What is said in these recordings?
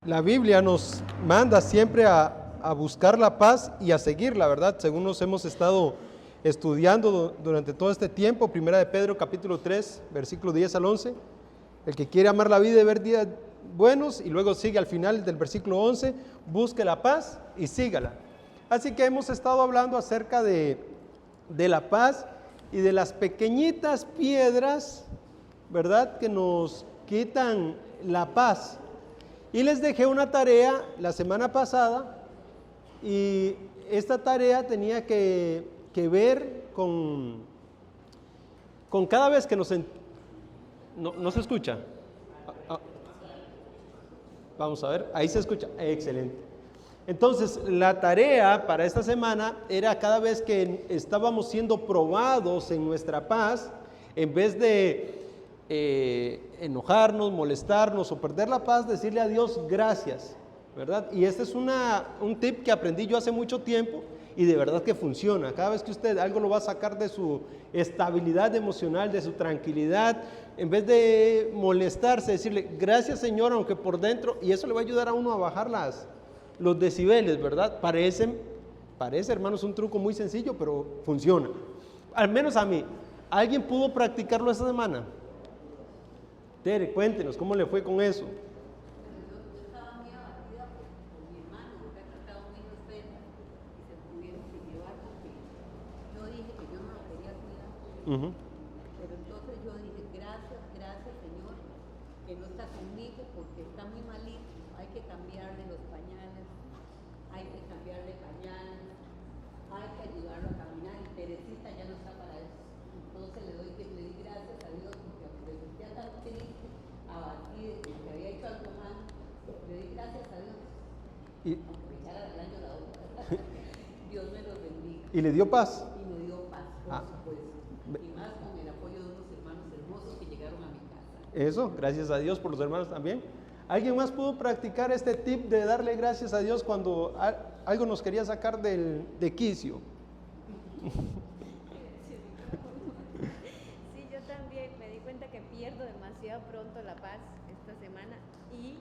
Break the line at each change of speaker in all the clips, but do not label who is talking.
La Biblia nos manda siempre a buscar la paz y a seguirla, ¿verdad? Según nos hemos estado estudiando durante todo este tiempo, Primera de Pedro capítulo 3, versículo 10 al 11. El que quiere amar la vida y ver días buenos, y luego sigue al final del versículo 11, busque la paz y sígala. Así que hemos estado hablando acerca de la paz y de las pequeñitas piedras, ¿verdad?, que nos quitan la paz. Y les dejé una tarea la semana pasada, y esta tarea tenía que ver con cada vez que nos... ¿No se escucha? Vamos a ver, ahí se escucha, excelente. Entonces, la tarea para esta semana era cada vez que estábamos siendo probados en nuestra paz, en vez de enojarnos, molestarnos o perder la paz, decirle a Dios gracias, ¿verdad? Y este es un tip que aprendí yo hace mucho tiempo y de verdad que funciona. Cada vez que usted algo lo va a sacar de su estabilidad emocional, de su tranquilidad, en vez de molestarse, decirle gracias Señor, aunque por dentro, y eso le va a ayudar a uno a bajar los decibeles, ¿verdad? Parece, hermanos, un truco muy sencillo, pero funciona. Al menos a mí. ¿Alguien pudo practicarlo esta semana? Tere, cuéntenos, ¿cómo le fue con eso?
Yo estaba muy abatida por mi hermano, porque ha tratado muy enfermo y se tuvieron que llevar porque yo dije que yo no lo quería cuidar. Pero entonces yo dije, gracias Señor, que no está conmigo porque está muy malito, hay que cambiarle los pañales, hay que ayudarlo a caminar, y Teresita ya no está para eso. Entonces le di gracias a Dios porque aunque me sentía tan triste, abatida, porque había hecho algo mal, le di gracias a Dios. Aunque me echara del año la otra, Dios me los bendiga.
¿Y le dio paz?
Y me dio paz, por supuesto. Y más con el apoyo de unos hermanos hermosos que llegaron a mi casa.
Eso, gracias a Dios por los hermanos también. ¿Alguien más pudo practicar este tip de darle gracias a Dios cuando algo nos quería sacar de quicio?
Sí, yo también me di cuenta que pierdo demasiado pronto la paz esta semana, y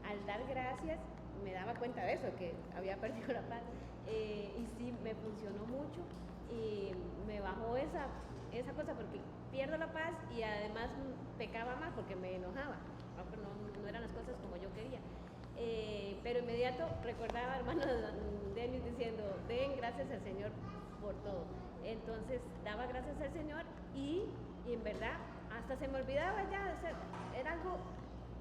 al dar gracias me daba cuenta de eso, que había perdido la paz, y sí, me funcionó mucho y me bajó esa cosa, porque pierdo la paz y además pecaba más porque me enojaba, no eran las cosas como yo quería. Pero inmediato recordaba, hermano Denis, diciendo, den gracias al Señor por todo. Entonces daba gracias al Señor y en verdad hasta se me olvidaba ya, o sea, era algo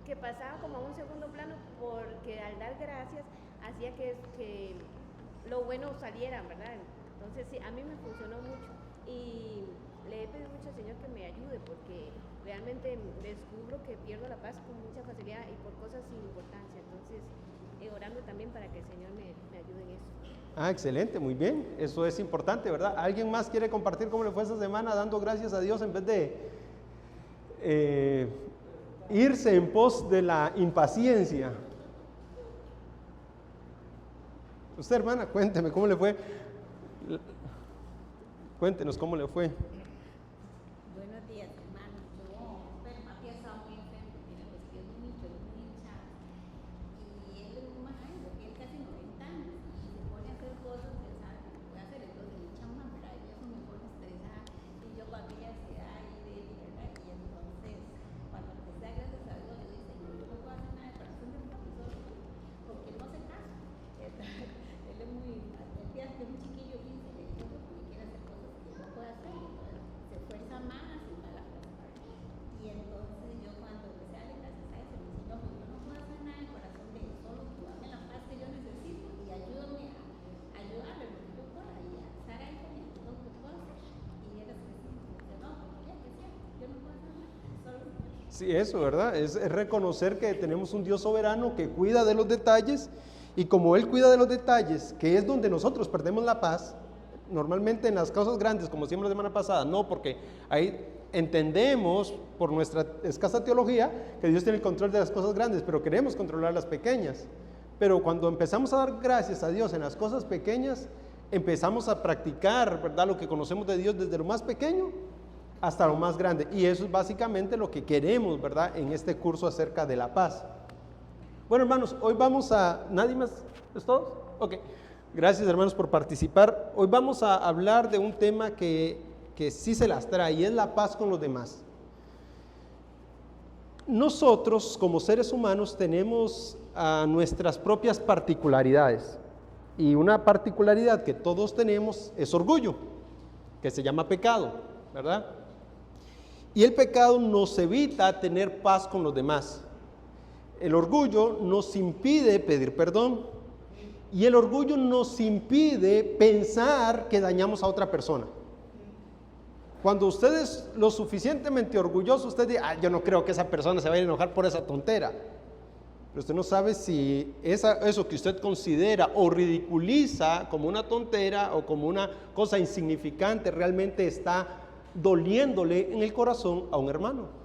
que pasaba como a un segundo plano, porque al dar gracias hacía que lo bueno saliera, ¿verdad? Entonces sí, a mí me funcionó mucho y le he pedido mucho al Señor que me ayude, porque realmente descubro que pierdo la paz con mucha facilidad y por cosas sin importancia. Entonces, orando también para que el Señor me ayude en eso.
Excelente, muy bien. Eso es importante, ¿verdad? ¿Alguien más quiere compartir cómo le fue esta semana dando gracias a Dios en vez de irse en pos de la impaciencia? Usted, hermana, cuénteme cómo le fue. Cuéntenos cómo le fue.
Buenos días, hermanos. Yo, Mati estaba muy enfermo, tiene los pies muy hinchados. Y él es un maestro, tiene casi 90 años. Y se pone a hacer cosas que él sabe que no puede hacer. Entonces le echa una ¿verdad? Y eso me pone estresada. Y yo con aquella ansiedad y ¿verdad? Y entonces, cuando empecé a gracias a Dios, yo dije, Señor, yo no puedo hacer nada de corazón de mi profesor, porque él no hace caso. Él es muy, él es muy chiquillo, y se le dice porque quiere hacer cosas que no puede hacer, entonces se esfuerza más y va a la cosa. Y entonces yo cuando empecé a darle gracias a eso, me dice, no, yo no puedo hacer nada en corazón de él, solo tú dame la paz que yo necesito y ayúdame a ayudarle lo que yo pueda y a estar ahí con él, lo que puedo hacer. Y él es que sí, no, porque ya que sea, yo no puedo hacer nada, solo tú.
Sí, eso, ¿verdad? Es reconocer que tenemos un Dios soberano que cuida de los detalles, y como Él cuida de los detalles, que es donde nosotros perdemos la paz, normalmente en las cosas grandes, como decíamos la semana pasada, no, porque ahí entendemos por nuestra escasa teología que Dios tiene el control de las cosas grandes, pero queremos controlar las pequeñas. Pero cuando empezamos a dar gracias a Dios en las cosas pequeñas, empezamos a practicar, ¿verdad?, lo que conocemos de Dios desde lo más pequeño hasta lo más grande. Y eso es básicamente lo que queremos, ¿verdad?, en este curso acerca de la paz. Bueno, hermanos, hoy vamos a... ¿Nadie más? ¿Es todos? Ok. Gracias, hermanos, por participar. Hoy vamos a hablar de un tema que sí se las trae, y es la paz con los demás. Nosotros, como seres humanos, tenemos nuestras propias particularidades. Y una particularidad que todos tenemos es orgullo, que se llama pecado, ¿verdad? Y el pecado nos evita tener paz con los demás. El orgullo nos impide pedir perdón. Y el orgullo nos impide pensar que dañamos a otra persona. Cuando usted es lo suficientemente orgulloso, usted dice, yo no creo que esa persona se vaya a enojar por esa tontera. Pero usted no sabe si eso que usted considera o ridiculiza como una tontera o como una cosa insignificante realmente está doliéndole en el corazón a un hermano.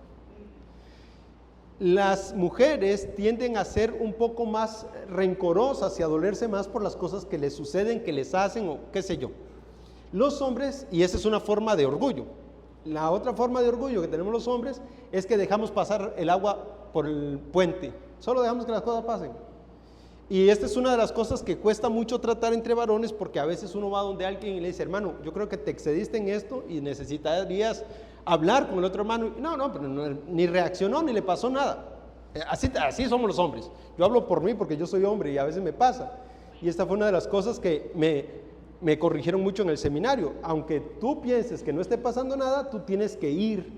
Las mujeres tienden a ser un poco más rencorosas y a dolerse más por las cosas que les suceden, que les hacen o qué sé yo. Los hombres, y esa es una forma de orgullo. La otra forma de orgullo que tenemos los hombres es que dejamos pasar el agua por el puente. Solo dejamos que las cosas pasen. Y esta es una de las cosas que cuesta mucho tratar entre varones, porque a veces uno va donde alguien y le dice, hermano, yo creo que te excediste en esto y necesitarías hablar con el otro hermano. No, pero ni reaccionó, ni le pasó nada. Así somos los hombres. Yo hablo por mí porque yo soy hombre y a veces me pasa. Y esta fue una de las cosas que me corrigieron mucho en el seminario. Aunque tú pienses que no esté pasando nada, tú tienes que ir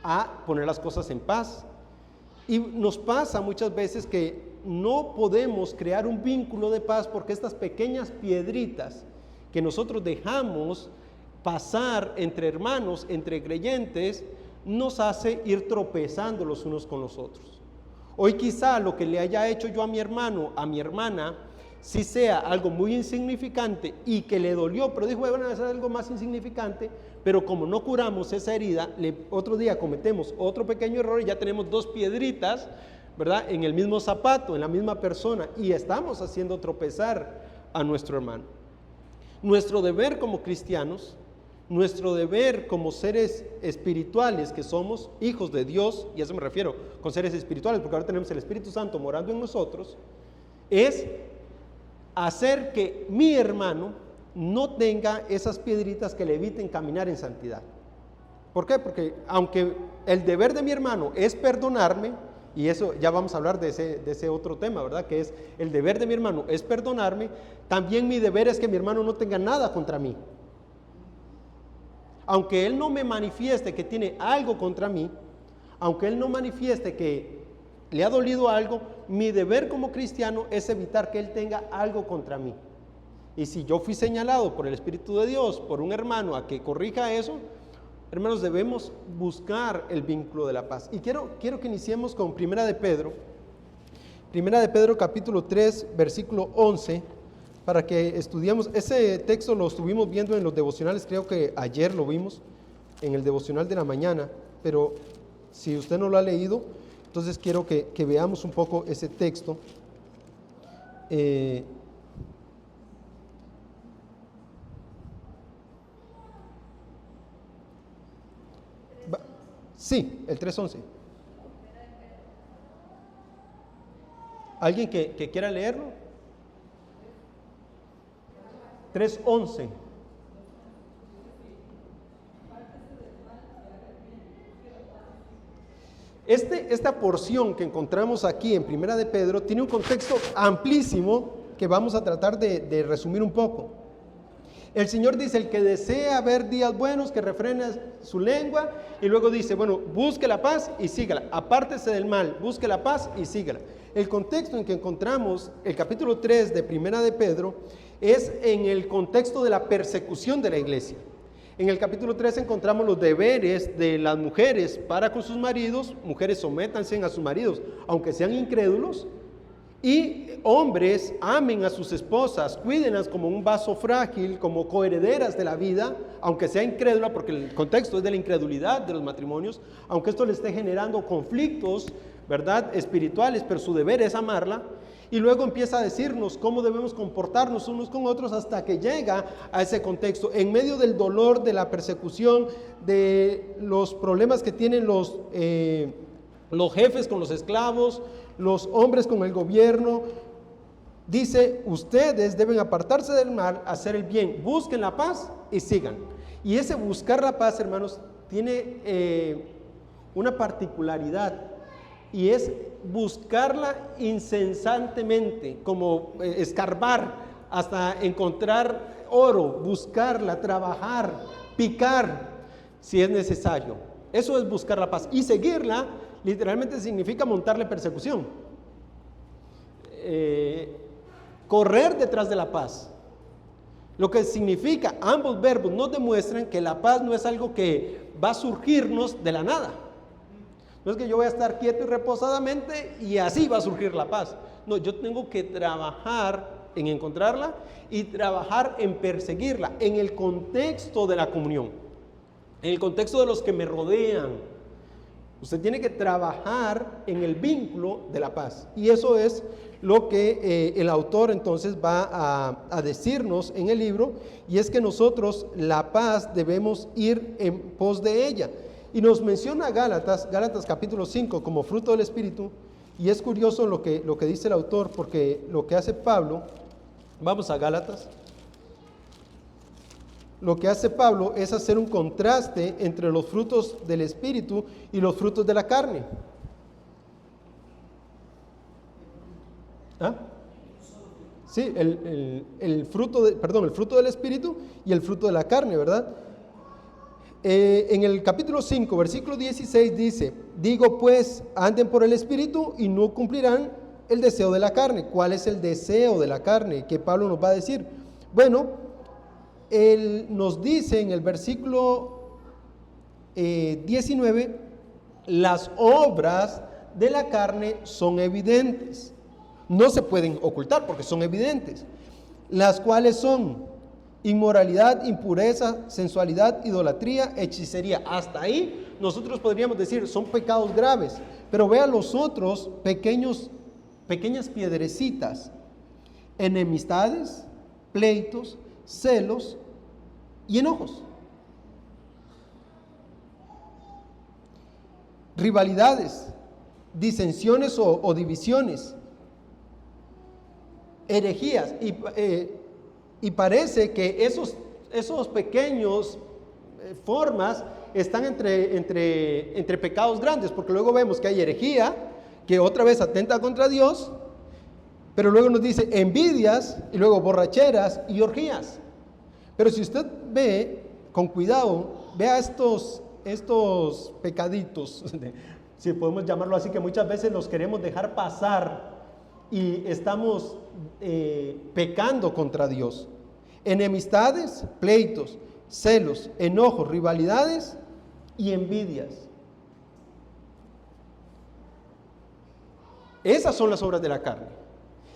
a poner las cosas en paz. Y nos pasa muchas veces que no podemos crear un vínculo de paz porque estas pequeñas piedritas que nosotros dejamos pasar entre hermanos, entre creyentes, nos hace ir tropezando los unos con los otros. Hoy quizá lo que le haya hecho yo a mi hermano, a mi hermana, sí sea algo muy insignificante y que le dolió, pero dijo, bueno, es algo más insignificante, pero como no curamos esa herida, otro día cometemos otro pequeño error y ya tenemos dos piedritas, ¿verdad?, en el mismo zapato, en la misma persona, y estamos haciendo tropezar a nuestro hermano. Nuestro deber como cristianos, nuestro deber como seres espirituales que somos, hijos de Dios, y a eso me refiero con seres espirituales, porque ahora tenemos el Espíritu Santo morando en nosotros, es hacer que mi hermano no tenga esas piedritas que le eviten caminar en santidad. ¿Por qué? Porque aunque el deber de mi hermano es perdonarme, y eso ya vamos a hablar de ese otro tema, ¿verdad? Que es el deber de mi hermano es perdonarme, también mi deber es que mi hermano no tenga nada contra mí. Aunque él no me manifieste que tiene algo contra mí, aunque él no manifieste que le ha dolido algo, mi deber como cristiano es evitar que él tenga algo contra mí. Y si yo fui señalado por el Espíritu de Dios, por un hermano a que corrija eso, hermanos, debemos buscar el vínculo de la paz. Y quiero que iniciemos con Primera de Pedro capítulo 3, versículo 11, para que estudiemos. Ese texto lo estuvimos viendo en los devocionales, creo que ayer lo vimos, en el devocional de la mañana, pero si usted no lo ha leído, entonces quiero que veamos un poco ese texto. Sí, el 3:11. ¿Alguien que quiera leerlo? 3:11. Esta porción que encontramos aquí en Primera de Pedro tiene un contexto amplísimo que vamos a tratar de resumir un poco. El Señor dice, el que desea ver días buenos, que refrene su lengua, y luego dice, bueno, busque la paz y sígala, apártese del mal, busque la paz y sígala. El contexto en que encontramos el capítulo 3 de Primera de Pedro es en el contexto de la persecución de la iglesia. En el capítulo 3 encontramos los deberes de las mujeres para con sus maridos. Mujeres, sométanse a sus maridos, aunque sean incrédulos. Y hombres, amen a sus esposas, cuídenlas como un vaso frágil, como coherederas de la vida, aunque sea incrédula, porque el contexto es de la incredulidad de los matrimonios, aunque esto le esté generando conflictos, ¿verdad?, espirituales, pero su deber es amarla. Y luego empieza a decirnos cómo debemos comportarnos unos con otros hasta que llega a ese contexto. En medio del dolor, de la persecución, de los problemas que tienen los jefes con los esclavos, los hombres con el gobierno. Dice, ustedes deben apartarse del mal, hacer el bien, busquen la paz y sigan. Y ese buscar la paz, hermanos, tiene una particularidad, y es buscarla incesantemente, como escarbar hasta encontrar oro, buscarla, trabajar, picar, si es necesario. Eso es buscar la paz. Y seguirla, literalmente significa montarle persecución. Correr detrás de la paz. Lo que significa, ambos verbos nos demuestran que la paz no es algo que va a surgirnos de la nada. No es que yo voy a estar quieto y reposadamente y así va a surgir la paz. No, yo tengo que trabajar en encontrarla y trabajar en perseguirla en el contexto de la comunión, en el contexto de los que me rodean. Usted tiene que trabajar en el vínculo de la paz, y eso es lo que el autor entonces va a decirnos en el libro, y es que nosotros la paz debemos ir en pos de ella. Y nos menciona Gálatas capítulo 5 como fruto del Espíritu, y es curioso lo que dice el autor, porque lo que hace Pablo, vamos a Gálatas, lo que hace Pablo es hacer un contraste entre los frutos del Espíritu y los frutos de la carne. ¿Ah? Sí, el fruto del Espíritu y el fruto de la carne, ¿verdad? En el capítulo 5, versículo 16 dice, digo pues, anden por el Espíritu y no cumplirán el deseo de la carne. ¿Cuál es el deseo de la carne que Pablo nos va a decir? Bueno, él nos dice en el versículo 19, las obras de la carne son evidentes. No se pueden ocultar porque son evidentes. Las cuales son inmoralidad, impureza, sensualidad, idolatría, hechicería. Hasta ahí nosotros podríamos decir son pecados graves. Pero vea los otros pequeñas piedrecitas: enemistades, pleitos, celos y enojos, rivalidades, disensiones o divisiones, herejías, y parece que esos pequeños formas están entre pecados grandes, porque luego vemos que hay herejía, que otra vez atenta contra Dios, pero luego nos dice envidias, y luego borracheras y orgías. Pero si usted ve con cuidado, vea estos pecaditos, si podemos llamarlo así, que muchas veces los queremos dejar pasar y estamos pecando contra Dios. Enemistades, pleitos, celos, enojos, rivalidades y envidias. Esas son las obras de la carne.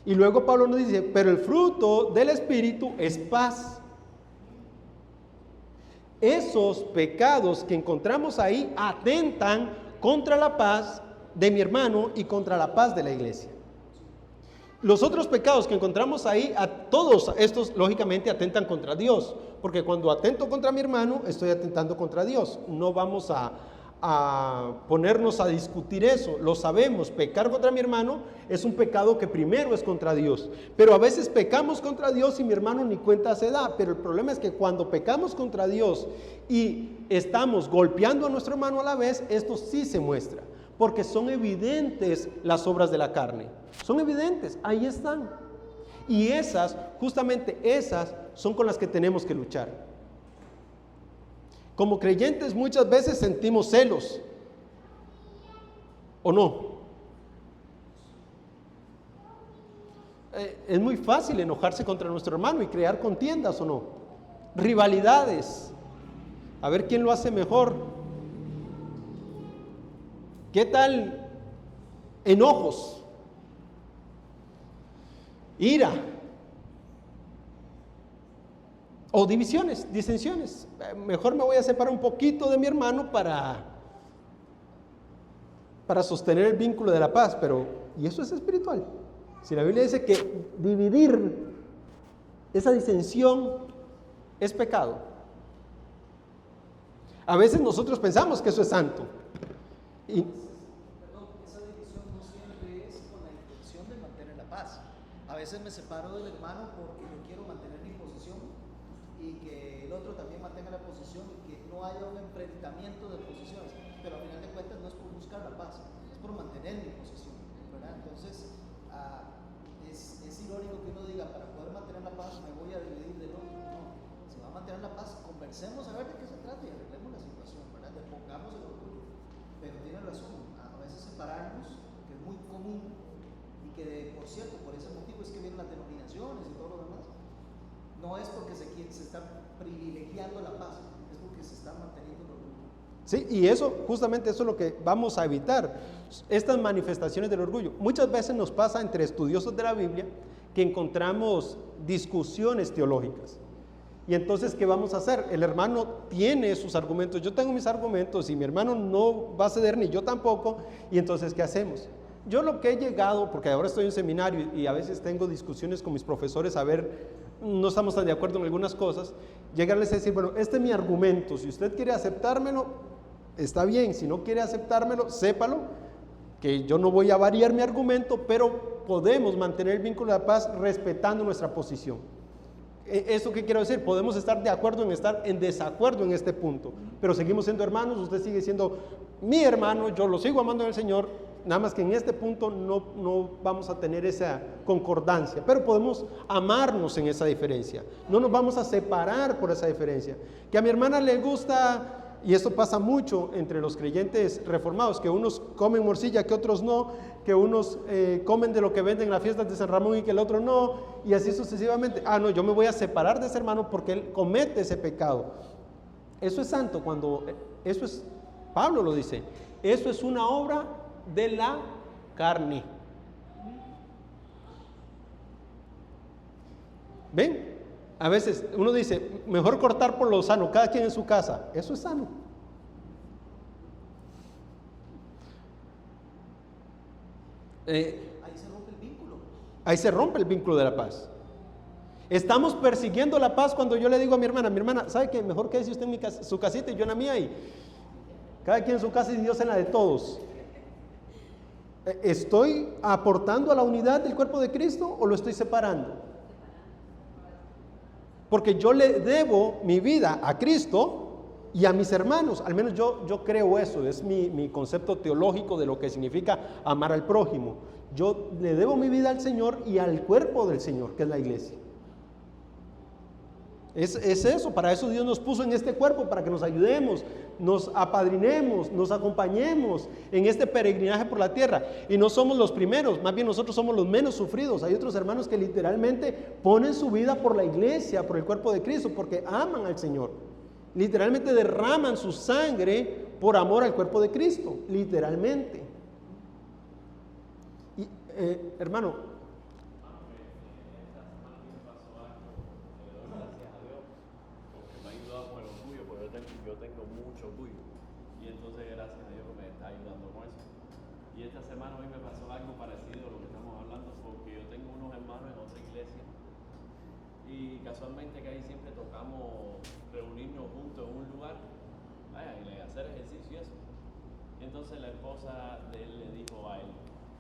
Y luego Pablo nos dice, pero el fruto del Espíritu es paz. Esos pecados que encontramos ahí atentan contra la paz de mi hermano y contra la paz de la iglesia. Los otros pecados que encontramos ahí, a todos estos lógicamente atentan contra Dios, porque cuando atento contra mi hermano, estoy atentando contra Dios. No vamos a ponernos a discutir eso, lo sabemos. Pecar contra mi hermano es un pecado que primero es contra Dios, pero a veces pecamos contra Dios y mi hermano ni cuenta se da. Pero el problema es que cuando pecamos contra Dios y estamos golpeando a nuestro hermano a la vez, esto sí se muestra, porque son evidentes las obras de la carne. Son evidentes, ahí están. Y justamente esas son con las que tenemos que luchar. Como creyentes muchas veces sentimos celos, ¿o no? Es muy fácil enojarse contra nuestro hermano y crear contiendas, ¿o no? Rivalidades, a ver quién lo hace mejor. ¿Qué tal enojos? Ira. O divisiones, disensiones. Mejor me voy a separar un poquito de mi hermano para sostener el vínculo de la paz. Pero, ¿y eso es espiritual? Si la Biblia dice que dividir esa disensión es pecado. A veces nosotros pensamos que eso es santo.
veces me separo del hermano porque yo quiero mantener mi posición y que el otro también mantenga la posición y que no haya un enfrentamiento de posiciones, pero al final de cuentas no es por buscar la paz, es por mantener mi posición, ¿verdad? Entonces, es irónico que uno diga, para poder mantener la paz me voy a dividir del otro. No, si va a mantener la paz, conversemos a ver de qué se trata y arreglemos la situación, ¿verdad? Despongamos el orgullo. Pero tiene razón, a veces separarnos, que es muy común, y que por cierto, por ese motivo es que vienen las denominaciones y todo lo demás, no es porque se está privilegiando la paz, es porque se está manteniendo el orgullo.
Sí, y eso, justamente eso es lo que vamos a evitar, estas manifestaciones del orgullo. Muchas veces nos pasa entre estudiosos de la Biblia que encontramos discusiones teológicas. Y entonces, ¿qué vamos a hacer? El hermano tiene sus argumentos, yo tengo mis argumentos y mi hermano no va a ceder ni yo tampoco, y entonces, ¿qué hacemos? Yo lo que he llegado, porque ahora estoy en seminario y a veces tengo discusiones con mis profesores, a ver, no estamos tan de acuerdo en algunas cosas, llegarles a decir, bueno, este es mi argumento, si usted quiere aceptármelo, está bien, si no quiere aceptármelo, sépalo, que yo no voy a variar mi argumento, pero podemos mantener el vínculo de la paz respetando nuestra posición. ¿Eso qué quiero decir? Podemos estar de acuerdo en estar en desacuerdo en este punto, pero seguimos siendo hermanos, usted sigue siendo mi hermano, yo lo sigo amando en el Señor, nada más que en este punto no vamos a tener esa concordancia, pero podemos amarnos en esa diferencia, no nos vamos a separar por esa diferencia. Que a mi hermana le gusta, y esto pasa mucho entre los creyentes reformados, que unos comen morcilla, que otros no, que unos comen de lo que venden en las fiestas de San Ramón y que el otro no, y así sucesivamente. No, yo me voy a separar de ese hermano porque él comete ese pecado. Eso es santo, eso es, Pablo lo dice, eso es una obra de la carne. ¿Ven? A veces uno dice, mejor cortar por lo sano, cada quien en su casa. Eso es sano.
Ahí se rompe el vínculo.
Ahí se rompe el vínculo de la paz. Estamos persiguiendo la paz cuando yo le digo a mi hermana, ¿sabe qué? Mejor quédese usted en su casita y yo en la mía, y cada quien en su casa y Dios en la de todos. ¿Estoy aportando a la unidad del cuerpo de Cristo o lo estoy separando? Porque yo le debo mi vida a Cristo y a mis hermanos, al menos yo creo eso, es mi concepto teológico de lo que significa amar al prójimo. Yo le debo mi vida al Señor y al cuerpo del Señor, que es la iglesia. Es eso, para eso Dios nos puso en este cuerpo, para que nos ayudemos, nos apadrinemos, nos acompañemos en este peregrinaje por la tierra. Y no somos los primeros, más bien nosotros somos los menos sufridos. Hay otros hermanos que literalmente ponen su vida por la iglesia, por el cuerpo de Cristo, porque aman al Señor. Literalmente derraman su sangre por amor al cuerpo de Cristo, literalmente. Y, hermano,
yo tengo mucho orgullo y entonces gracias a Dios que me está ayudando con eso. Y esta semana a mí me pasó algo parecido a lo que estamos hablando, porque yo tengo unos hermanos en otra iglesia y casualmente que ahí siempre tocamos reunirnos juntos en un lugar, y hacer ejercicio y eso. Y entonces la esposa de él le dijo a él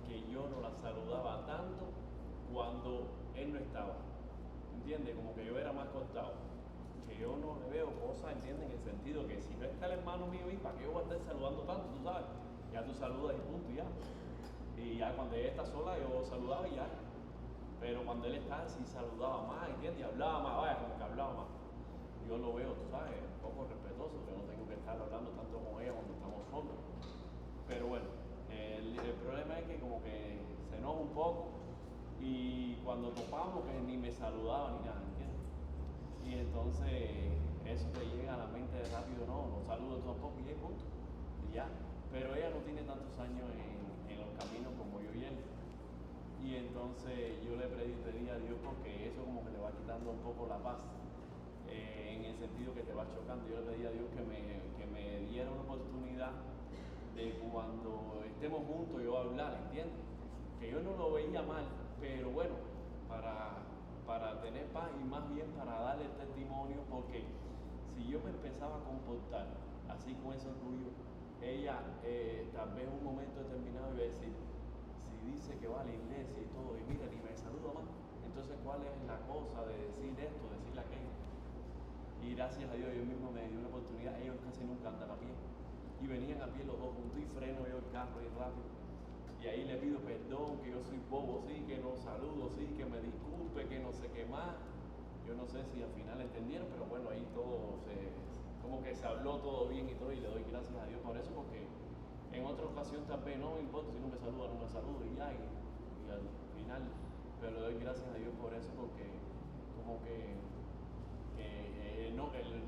que yo no la saludaba tanto cuando él no estaba, ¿entiendes? Como que yo era más cortado, que yo no le veo cosas, ¿entiendes? En el sentido que si no está el hermano mío, ¿y para qué yo voy a estar saludando tanto? Tú sabes, ya tú saludas y punto, y ya. Y ya cuando ella está sola, yo saludaba y ya. Pero cuando él está, sí saludaba más, ¿entiendes? Y hablaba más, vaya, como que hablaba más. Yo lo veo, tú sabes, un poco respetuoso, que no tengo que estar hablando tanto con ella cuando estamos solos. Pero bueno, el problema es que como que se enoja un poco y cuando topamos que ni me saludaba ni nada, ¿entiendes? Y entonces eso te llega a la mente rápido, no saludo tampoco y ahí punto, y ya. Pero ella no tiene tantos años en los caminos como yo y él. Y entonces yo le pedí a Dios, porque eso como que le va quitando un poco la paz, en el sentido que te va chocando. Yo le pedí a Dios que me diera una oportunidad de cuando estemos juntos yo hablar, ¿entiendes? Que yo no lo veía mal, pero bueno, para tener paz y más bien para darle testimonio, porque si yo me empezaba a comportar así con ese orgullo, ella tal vez en un momento determinado iba a decir, si dice que va a la iglesia y todo, y mira, ni me saluda más, cuál es la cosa de decir esto, decir aquello. Y gracias a Dios, yo mismo me di una oportunidad. Ellos casi nunca andan a pie. Y venían a pie los dos juntos y freno yo el carro y rápido. Y ahí le pido perdón, que yo soy bobo, sí, que no saludo, sí, que me disculpe, que no sé qué más. Yo no sé si al final entendieron, pero bueno, ahí todo como que se habló todo bien y todo, y le doy gracias a Dios por eso, porque en otra ocasión tal vez no me importa si no me saluda, no me saluda y ya, y al final, pero le doy gracias a Dios por eso, porque como que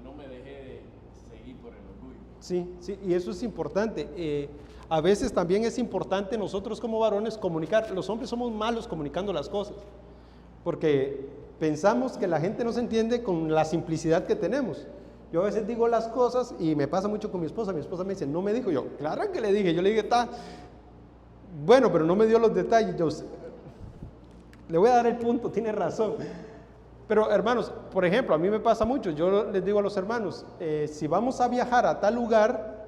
no me dejé de seguir por el orgullo.
Sí, sí, y eso es importante. A veces también es importante nosotros como varones comunicar. Los hombres somos malos comunicando las cosas, porque pensamos que la gente no se entiende con la simplicidad que tenemos. Yo a veces digo las cosas y me pasa mucho con mi esposa me dice, no me dijo. Yo, claro que le dije, yo le dije, está bueno, pero no me dio los detalles. Yo, le voy a dar el punto, tiene razón. Pero hermanos, por ejemplo, a mí me pasa mucho, yo les digo a los hermanos, si vamos a viajar a tal lugar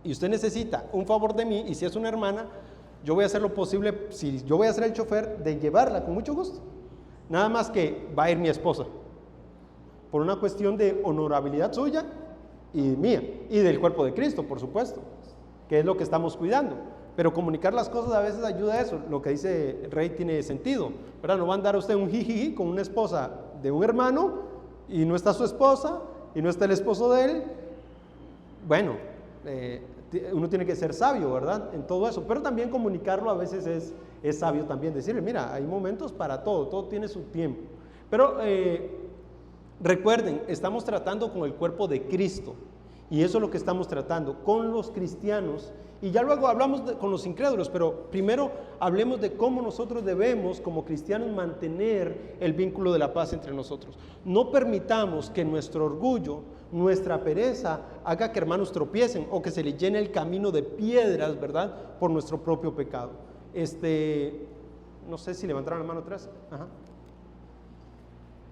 y usted necesita un favor de mí, y si es una hermana, yo voy a hacer lo posible, si yo voy a ser el chofer, de llevarla con mucho gusto. Nada más que va a ir mi esposa, por una cuestión de honorabilidad suya y mía, y del cuerpo de Cristo, por supuesto, que es lo que estamos cuidando. Pero comunicar las cosas a veces ayuda a eso. Lo que dice el Rey tiene sentido, ¿verdad? No va a andar usted un jijiji con una esposa de un hermano y no está su esposa y no está el esposo de él. Bueno, uno tiene que ser sabio, ¿verdad? En todo eso, pero también comunicarlo a veces es sabio también. Decirle, mira, hay momentos para todo tiene su tiempo. Pero recuerden, estamos tratando con el cuerpo de Cristo. Y eso es lo que estamos tratando con los cristianos. Y ya luego hablamos con los incrédulos, pero primero hablemos de cómo nosotros debemos, como cristianos, mantener el vínculo de la paz entre nosotros. No permitamos que nuestro orgullo, nuestra pereza, haga que hermanos tropiecen o que se les llene el camino de piedras, ¿verdad? Por nuestro propio pecado. No sé si levantaron la mano atrás. Ajá.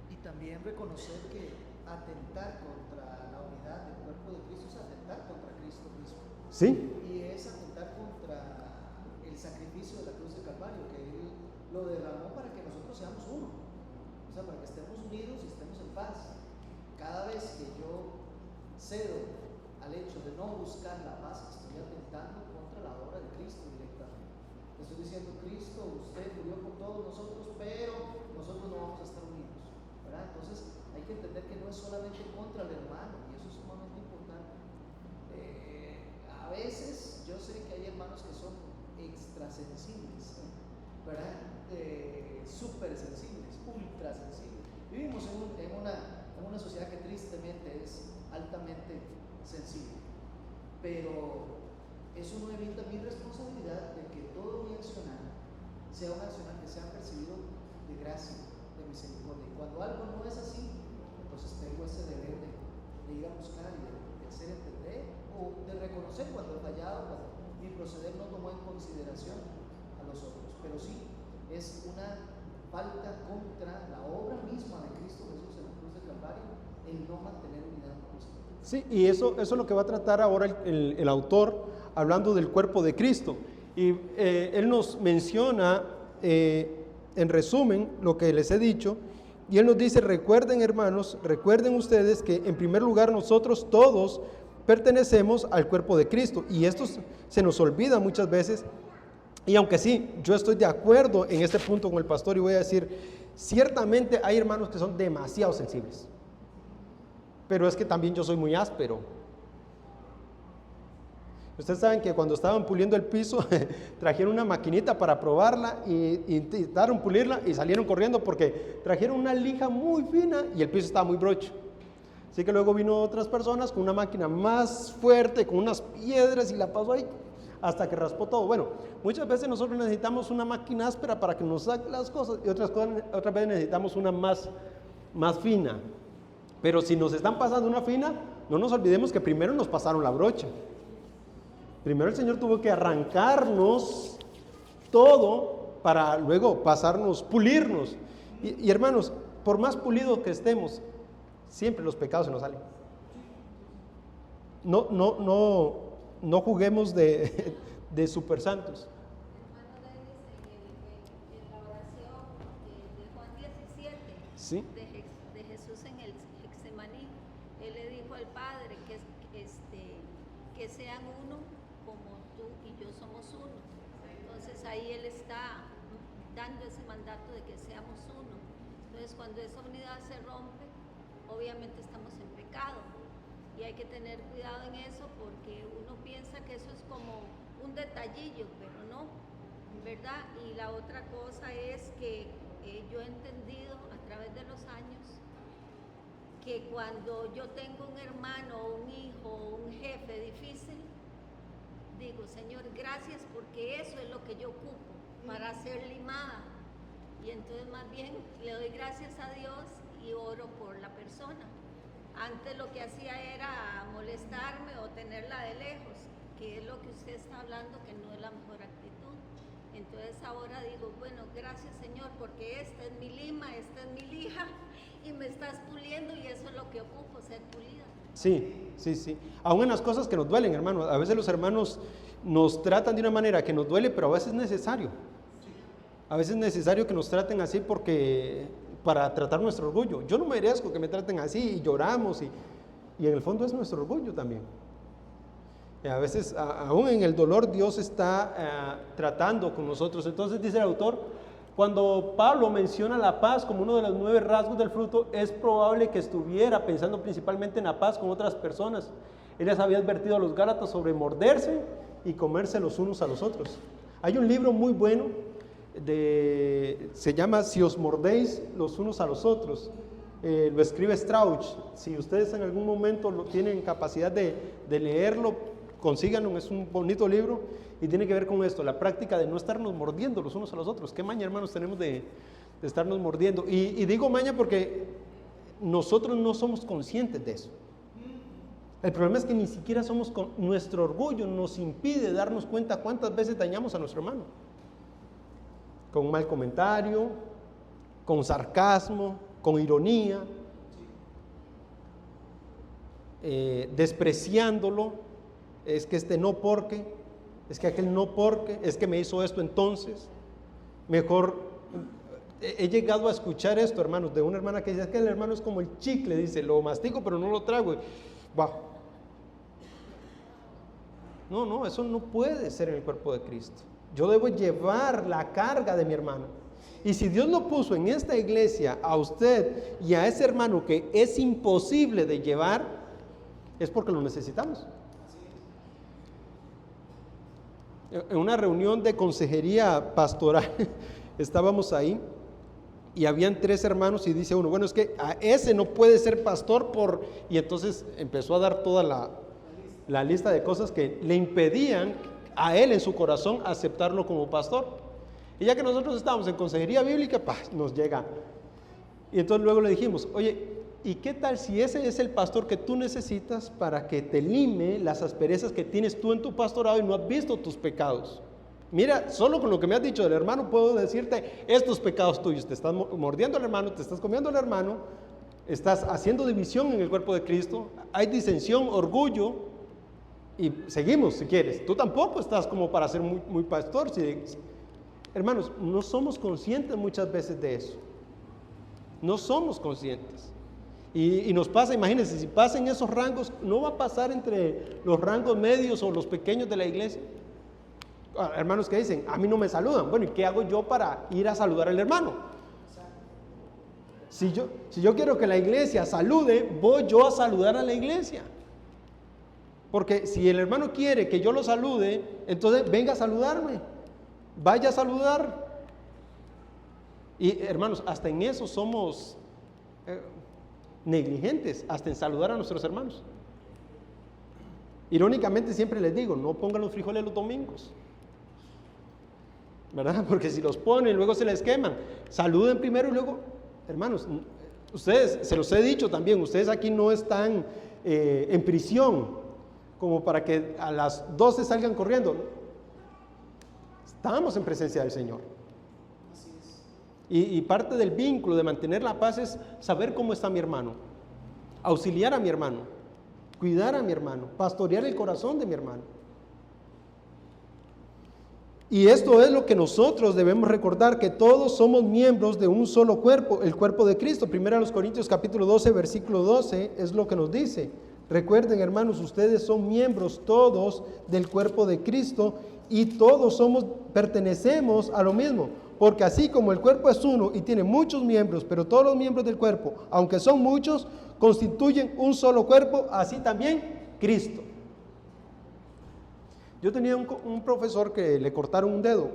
Y también reconocer que atentar contra la unidad del cuerpo de Cristo es atentar contra Cristo mismo.
Sí.
Y es atentar contra el sacrificio de la cruz de Calvario, que Él lo derramó para que nosotros seamos uno. O sea, para que estemos unidos y estemos en paz. Cada vez que yo cedo al hecho de no buscar la paz, estoy atentando contra la obra de Cristo directamente. Estoy diciendo, Cristo, usted murió por todos nosotros, pero nosotros no vamos a estar unidos, ¿verdad? Entonces hay que entender que no es solamente contra el hermano, y eso es sumamente importante. A veces yo sé que hay hermanos que son extrasensibles, ¿verdad? Súper sensibles, ultra sensibles. Vivimos en una sociedad que tristemente es altamente sensible, pero eso no evita mi responsabilidad de que todo mi accionar sea un accionar que sea percibido de gracia, de misericordia. Y cuando algo no es así, entonces tengo ese deber de ir a buscar y de hacer entender o de reconocer cuando he fallado, cuando mi proceder no tomó en consideración a los otros. Pero sí, es una falta contra la obra misma de Cristo Jesús en la cruz de Calvario, el no mantener unidad con los otros. Sí,
y eso es lo que va a tratar ahora el autor, hablando del cuerpo de Cristo. Y él nos menciona, en resumen, lo que les he dicho, y él nos dice, recuerden hermanos, recuerden ustedes que en primer lugar nosotros todos pertenecemos al cuerpo de Cristo, y esto se nos olvida muchas veces. Y aunque sí, yo estoy de acuerdo en este punto con el pastor y voy a decir, ciertamente hay hermanos que son demasiado sensibles, pero es que también yo soy muy áspero. Ustedes saben que cuando estaban puliendo el piso, trajeron una maquinita para probarla y intentaron pulirla y salieron corriendo porque trajeron una lija muy fina y el piso estaba muy brocho. Así que luego vino otras personas con una máquina más fuerte, con unas piedras y la pasó ahí hasta que raspó todo. Bueno, muchas veces nosotros necesitamos una máquina áspera para que nos saque las cosas y otras veces necesitamos una más fina. Pero si nos están pasando una fina, no nos olvidemos que primero nos pasaron la brocha. Primero el Señor tuvo que arrancarnos todo para luego pasarnos, pulirnos. Y hermanos, por más pulidos que estemos, siempre los pecados se nos salen. No juguemos de super santos.
Hermano David dice en la oración de Juan 17,
Sí.
de Jesús en el Getsemaní. Él le dijo al Padre que sean uno como tú y yo somos uno. Entonces ahí Él está dando ese mandato de que seamos uno. Entonces cuando esa unidad se rompe, obviamente estamos en pecado. Y hay que tener cuidado en eso porque uno piensa que eso es como un detallillo, pero no, ¿verdad? Y la otra cosa es que yo he entendido a través de los años que cuando yo tengo un hermano, un hijo, un jefe difícil, digo, Señor, gracias porque eso es lo que yo ocupo para ser limada. Y entonces más bien le doy gracias a Dios y oro por la persona. Antes lo que hacía era molestarme o tenerla de lejos, que es lo que usted está hablando, que no es la mejor actitud. Entonces ahora digo, bueno, gracias Señor, porque esta es mi lima, esta es mi lija, y me estás puliendo y eso es lo que ocupo, ser pulida.
Sí, sí, sí. Aún en las cosas que nos duelen, hermano. A veces los hermanos nos tratan de una manera que nos duele, pero a veces es necesario. A veces es necesario que nos traten así para tratar nuestro orgullo. Yo no merezco que me traten así y lloramos y en el fondo es nuestro orgullo también. Y a veces, aún en el dolor, Dios está tratando con nosotros. Entonces dice el autor, cuando Pablo menciona la paz como uno de los 9 rasgos del fruto, es probable que estuviera pensando principalmente en la paz con otras personas. Él les había advertido a los Gálatas sobre morderse y comerse los unos a los otros. Hay un libro muy bueno, se llama Si os mordéis los unos a los otros. Lo escribe Strauch. Si ustedes en algún momento tienen capacidad de leerlo, consíganlo, es un bonito libro y tiene que ver con esto, la práctica de no estarnos mordiendo los unos a los otros. ¿Qué maña, hermanos, tenemos de estarnos mordiendo? Y digo maña porque nosotros no somos conscientes de eso. El problema es que ni siquiera nuestro orgullo nos impide darnos cuenta cuántas veces dañamos a nuestro hermano. Con un mal comentario, con sarcasmo, con ironía, despreciándolo. Es que este no porque, es que aquel no porque, es que me hizo esto entonces. Mejor, he llegado a escuchar esto, hermanos, de una hermana que dice, es que el hermano es como el chicle, dice, lo mastico pero no lo trago. Wow. No, eso no puede ser en el cuerpo de Cristo. Yo debo llevar la carga de mi hermano. Y si Dios lo puso en esta iglesia a usted y a ese hermano que es imposible de llevar, es porque lo necesitamos. En una reunión de consejería pastoral estábamos ahí y habían 3 hermanos y dice uno, bueno, es que a ese no puede ser pastor y entonces empezó a dar toda la lista de cosas que le impedían a él en su corazón aceptarlo como pastor. Y ya que nosotros estábamos en consejería bíblica, nos llega. Y entonces luego le dijimos, oye, ¿y qué tal si ese es el pastor que tú necesitas para que te lime las asperezas que tienes tú en tu pastorado y no has visto tus pecados? Mira, solo con lo que me has dicho del hermano puedo decirte estos pecados tuyos. Te estás mordiendo al hermano, te estás comiendo al hermano, estás haciendo división en el cuerpo de Cristo, hay disensión, orgullo, y seguimos si quieres. Tú tampoco estás como para ser muy pastor. Hermanos, no somos conscientes muchas veces de eso. No somos conscientes. Y nos pasa, imagínense, si pasa en esos rangos, no va a pasar entre los rangos medios o los pequeños de la iglesia. Hermanos que dicen, a mí no me saludan. Bueno, ¿y qué hago yo para ir a saludar al hermano? Si yo quiero que la iglesia salude, voy yo a saludar a la iglesia. Porque si el hermano quiere que yo lo salude, entonces venga a saludarme, vaya a saludar. Y hermanos, hasta en eso somos negligentes, hasta en saludar a nuestros hermanos. Irónicamente siempre les digo, no pongan los frijoles los domingos, ¿verdad? Porque si los ponen, luego se les queman. Saluden primero y luego, hermanos, ustedes, se los he dicho también, ustedes aquí no están en prisión como para que a las 12 salgan corriendo. Estamos en presencia del Señor. Y parte del vínculo de mantener la paz es saber cómo está mi hermano, auxiliar a mi hermano, cuidar a mi hermano, pastorear el corazón de mi hermano. Y esto es lo que nosotros debemos recordar, que todos somos miembros de un solo cuerpo, el cuerpo de Cristo. 1 Corintios capítulo 12, versículo 12 es lo que nos dice. Recuerden, hermanos, ustedes son miembros todos del cuerpo de Cristo y todos pertenecemos a lo mismo. Porque así como el cuerpo es uno y tiene muchos miembros, pero todos los miembros del cuerpo, aunque son muchos, constituyen un solo cuerpo, así también Cristo. Yo tenía un profesor que le cortaron un dedo,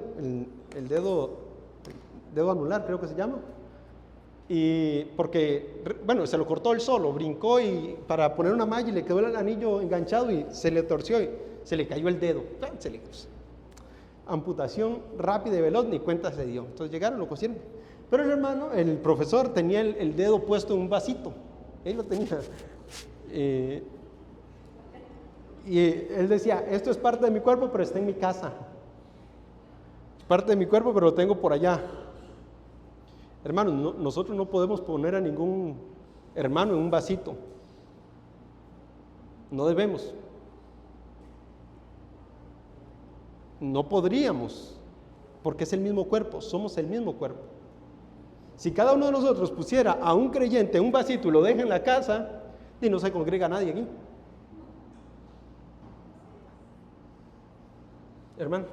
el dedo anular creo que se llama, y porque, bueno, se lo cortó él solo, brincó y para poner una malla y le quedó el anillo enganchado y se le torció y se le cayó el dedo, amputación rápida y veloz, ni cuenta se dio. Entonces llegaron, lo cosieron, pero el profesor tenía el dedo puesto en un vasito, él lo tenía, y él decía, esto es parte de mi cuerpo, pero está en mi casa. Es parte de mi cuerpo, pero lo tengo por allá. Hermanos, nosotros no podemos poner a ningún hermano en un vasito. No debemos. No podríamos, porque es el mismo cuerpo, somos el mismo cuerpo. Si cada uno de nosotros pusiera a un creyente en un vasito y lo deja en la casa, y no se congrega nadie aquí. Hermano.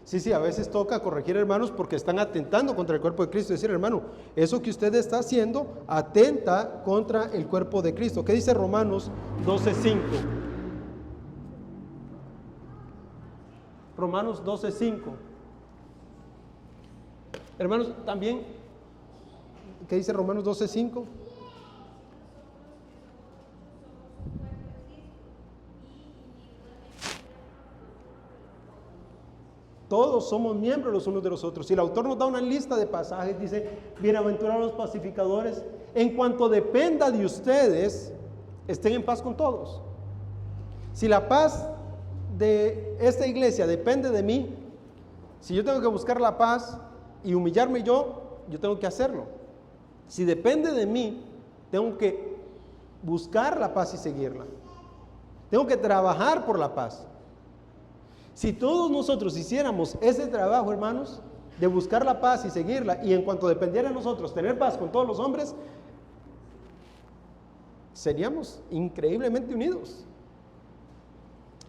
Sí, a veces toca corregir, hermanos, porque están atentando contra el cuerpo de Cristo. Decir, hermano, eso que usted está haciendo atenta contra el cuerpo de Cristo. ¿Qué dice Romanos 12:5? Romanos 12:5. Hermanos, también, ¿qué dice Romanos 12:5? Todos somos miembros los unos de los otros. Y el autor nos da una lista de pasajes, dice, bienaventurados los pacificadores, en cuanto dependa de ustedes, estén en paz con todos. Si la paz de esta iglesia depende de mí, si yo tengo que buscar la paz y humillarme yo tengo que hacerlo. Si depende de mí, tengo que buscar la paz y seguirla. Tengo que trabajar por la paz. Si todos nosotros hiciéramos ese trabajo, hermanos, de buscar la paz y seguirla, y en cuanto dependiera de nosotros tener paz con todos los hombres, seríamos increíblemente unidos.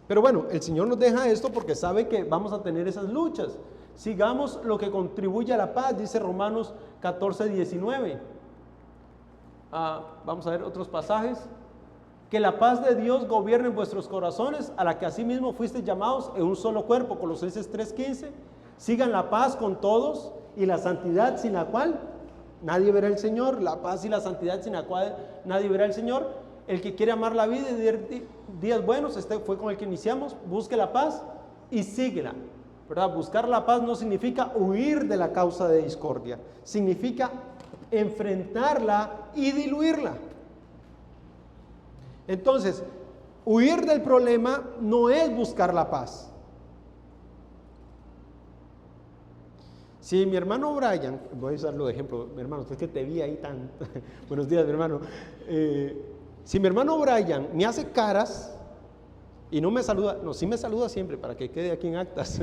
Pero bueno, el Señor nos deja esto porque sabe que vamos a tener esas luchas. Sigamos lo que contribuye a la paz, dice Romanos 14:19. Vamos a ver otros pasajes. Que la paz de Dios gobierne en vuestros corazones, a la que asimismo fuisteis llamados en un solo cuerpo. Colosenses 3:15. Sigan la paz con todos y la santidad sin la cual nadie verá al Señor. La paz y la santidad sin la cual nadie verá al Señor. El que quiere amar la vida y días buenos, este fue con el que iniciamos, busque la paz y síguela. ¿Verdad? Buscar la paz no significa huir de la causa de discordia, significa enfrentarla y diluirla. Entonces, huir del problema no es buscar la paz. Si mi hermano Brian, voy a usarlo de ejemplo, mi hermano, es que te vi ahí tan... Buenos días, mi hermano. Si mi hermano Brian me hace caras y no me saluda, no, sí me saluda siempre para que quede aquí en actas.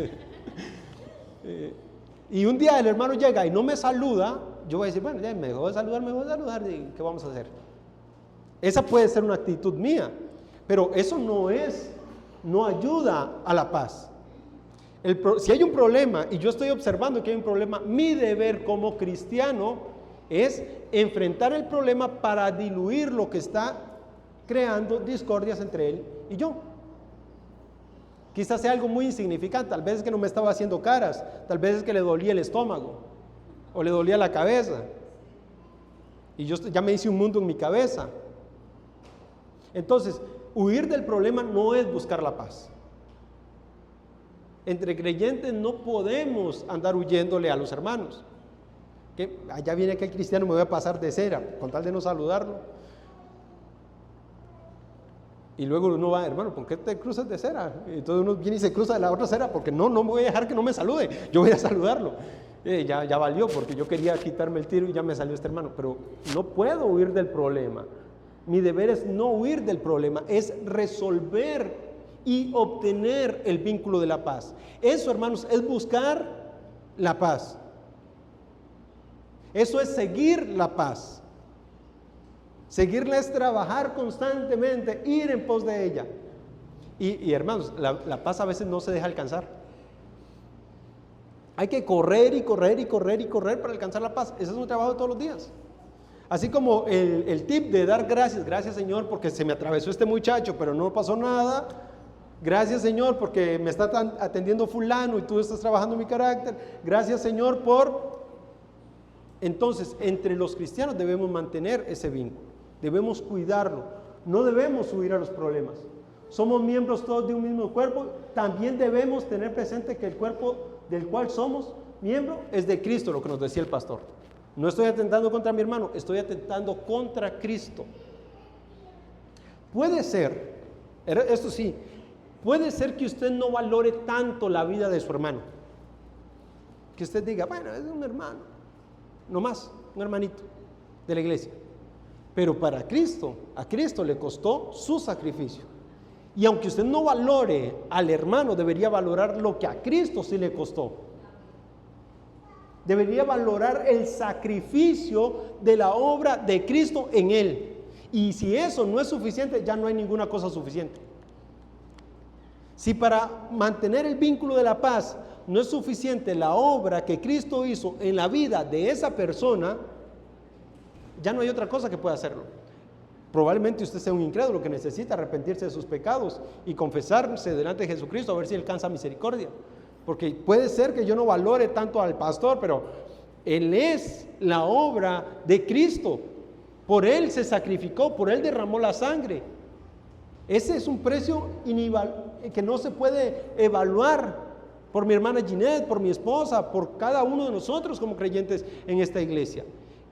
y un día el hermano llega y no me saluda, yo voy a decir, bueno, ya me dejó de saludar, ¿y qué vamos a hacer? Esa puede ser una actitud mía, pero eso no ayuda a la paz. Si hay un problema y yo estoy observando que hay un problema, mi deber como cristiano es enfrentar el problema para diluir lo que está creando discordias entre él y yo. Quizás sea algo muy insignificante, tal vez es que no me estaba haciendo caras, tal vez es que le dolía el estómago o le dolía la cabeza y yo ya me hice un mundo en mi cabeza. Entonces, huir del problema no es buscar la paz. Entre creyentes no podemos andar huyéndole a los hermanos. Que allá viene aquel cristiano, me voy a pasar de cera, con tal de no saludarlo. Y luego uno va, hermano, ¿por qué te cruzas de cera? Y entonces uno viene y se cruza de la otra cera, porque no me voy a dejar que no me salude, yo voy a saludarlo. Ya valió, porque yo quería quitarme el tiro y ya me salió este hermano, pero no puedo huir del problema. Mi deber es no huir del problema, es resolver y obtener el vínculo de la paz. Eso, hermanos, es buscar la paz. Eso es seguir la paz. Seguirla es trabajar constantemente, ir en pos de ella. Y hermanos, la paz a veces no se deja alcanzar. Hay que correr para alcanzar la paz. Ese es un trabajo de todos los días. Así como el tip de dar gracias Señor porque se me atravesó este muchacho pero no pasó nada, gracias Señor porque me está atendiendo fulano y tú estás trabajando mi carácter, gracias Señor por... Entonces, entre los cristianos debemos mantener ese vínculo, debemos cuidarlo, no debemos huir a los problemas. Somos miembros todos de un mismo cuerpo, también debemos tener presente que el cuerpo del cual somos miembro es de Cristo, lo que nos decía el pastor. No estoy atentando contra mi hermano, estoy atentando contra Cristo. Puede ser, esto sí, puede ser que usted no valore tanto la vida de su hermano. Que usted diga, bueno, es un hermano, no más, un hermanito de la iglesia. Pero para Cristo, a Cristo le costó su sacrificio. Y aunque usted no valore al hermano, debería valorar lo que a Cristo sí le costó. Debería valorar el sacrificio de la obra de Cristo en él. Y si eso no es suficiente, ya no hay ninguna cosa suficiente. Si para mantener el vínculo de la paz no es suficiente la obra que Cristo hizo en la vida de esa persona, ya no hay otra cosa que pueda hacerlo. Probablemente usted sea un incrédulo que necesita arrepentirse de sus pecados y confesarse delante de Jesucristo a ver si alcanza misericordia. Porque puede ser que yo no valore tanto al pastor, pero él es la obra de Cristo. Por él se sacrificó, por él derramó la sangre. Ese es un precio que no se puede evaluar por mi hermana Ginette, por mi esposa, por cada uno de nosotros como creyentes en esta iglesia.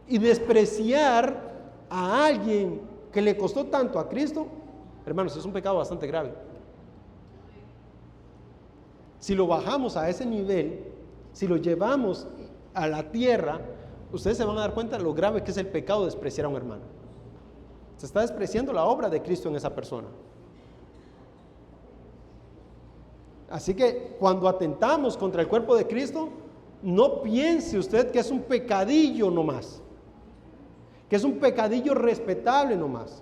Y despreciar a alguien que le costó tanto a Cristo, hermanos, es un pecado bastante grave. Si lo bajamos a ese nivel, si lo llevamos a la tierra, ustedes se van a dar cuenta de lo grave que es el pecado de despreciar a un hermano. Se está despreciando la obra de Cristo en esa persona. Así que cuando atentamos contra el cuerpo de Cristo, no piense usted que es un pecadillo nomás, que es un pecadillo respetable nomás.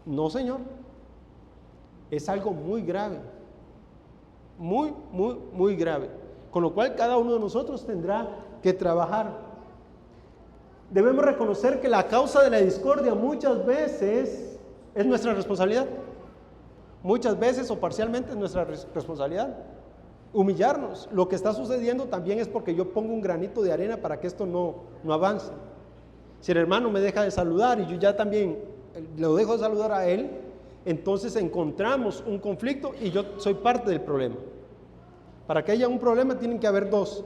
No, Señor, es algo muy grave. Muy grave, con lo cual cada uno de nosotros tendrá que trabajar. Debemos reconocer que la causa de la discordia muchas veces es nuestra responsabilidad, muchas veces o parcialmente es nuestra responsabilidad. Humillarnos, lo que está sucediendo también es porque yo pongo un granito de arena para que esto no avance. Si el hermano me deja de saludar y yo ya también lo dejo de saludar a él, entonces encontramos un conflicto y yo soy parte del problema. Para que haya un problema tienen que haber dos.